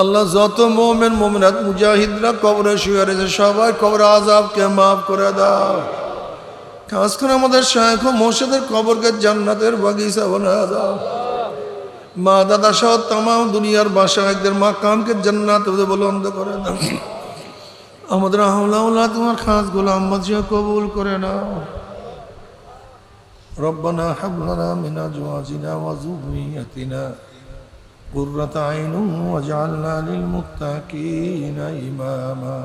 আল্লাহ যত মোমেন মোমেনাত মুজাহিদরা কবরে শুয়ে রয়েছে সবাই কবর আযাবকে মাফ করে দাও। খাস করে আমাদের শায়খ ও মুর্শিদের কবরকে জান্নাতের বাগিচা বানায় দাও। মা দাদা সহ তামাম দুনিয়ার বাসায়কদের মাকামকে জান্নাতে বুলন্দ করে দাও। আমাদের আওলাদ তোমার খাস গোলাম বাজিয়া কবুল করে নাও। রব্বানা হাব লানা মিন আজওয়াজিনা ওয়া যুররিয়াতিনা কুররাতা আইনুন ওয়াজআলনা লিল মুত্তাকিনা ইমামা।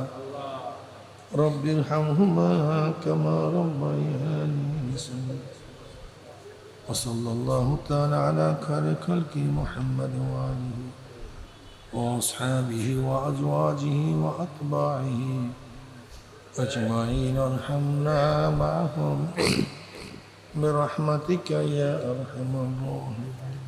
রব্বিরহামহুমা কামা রাব্বায়ানি সগীরা। وصلى الله تعالى على خير خلقه محمد وآله وأصحابه وأزواجه وأتباعه أجمعين وارحمنا معهم برحمتك يا أرحم الراحمين.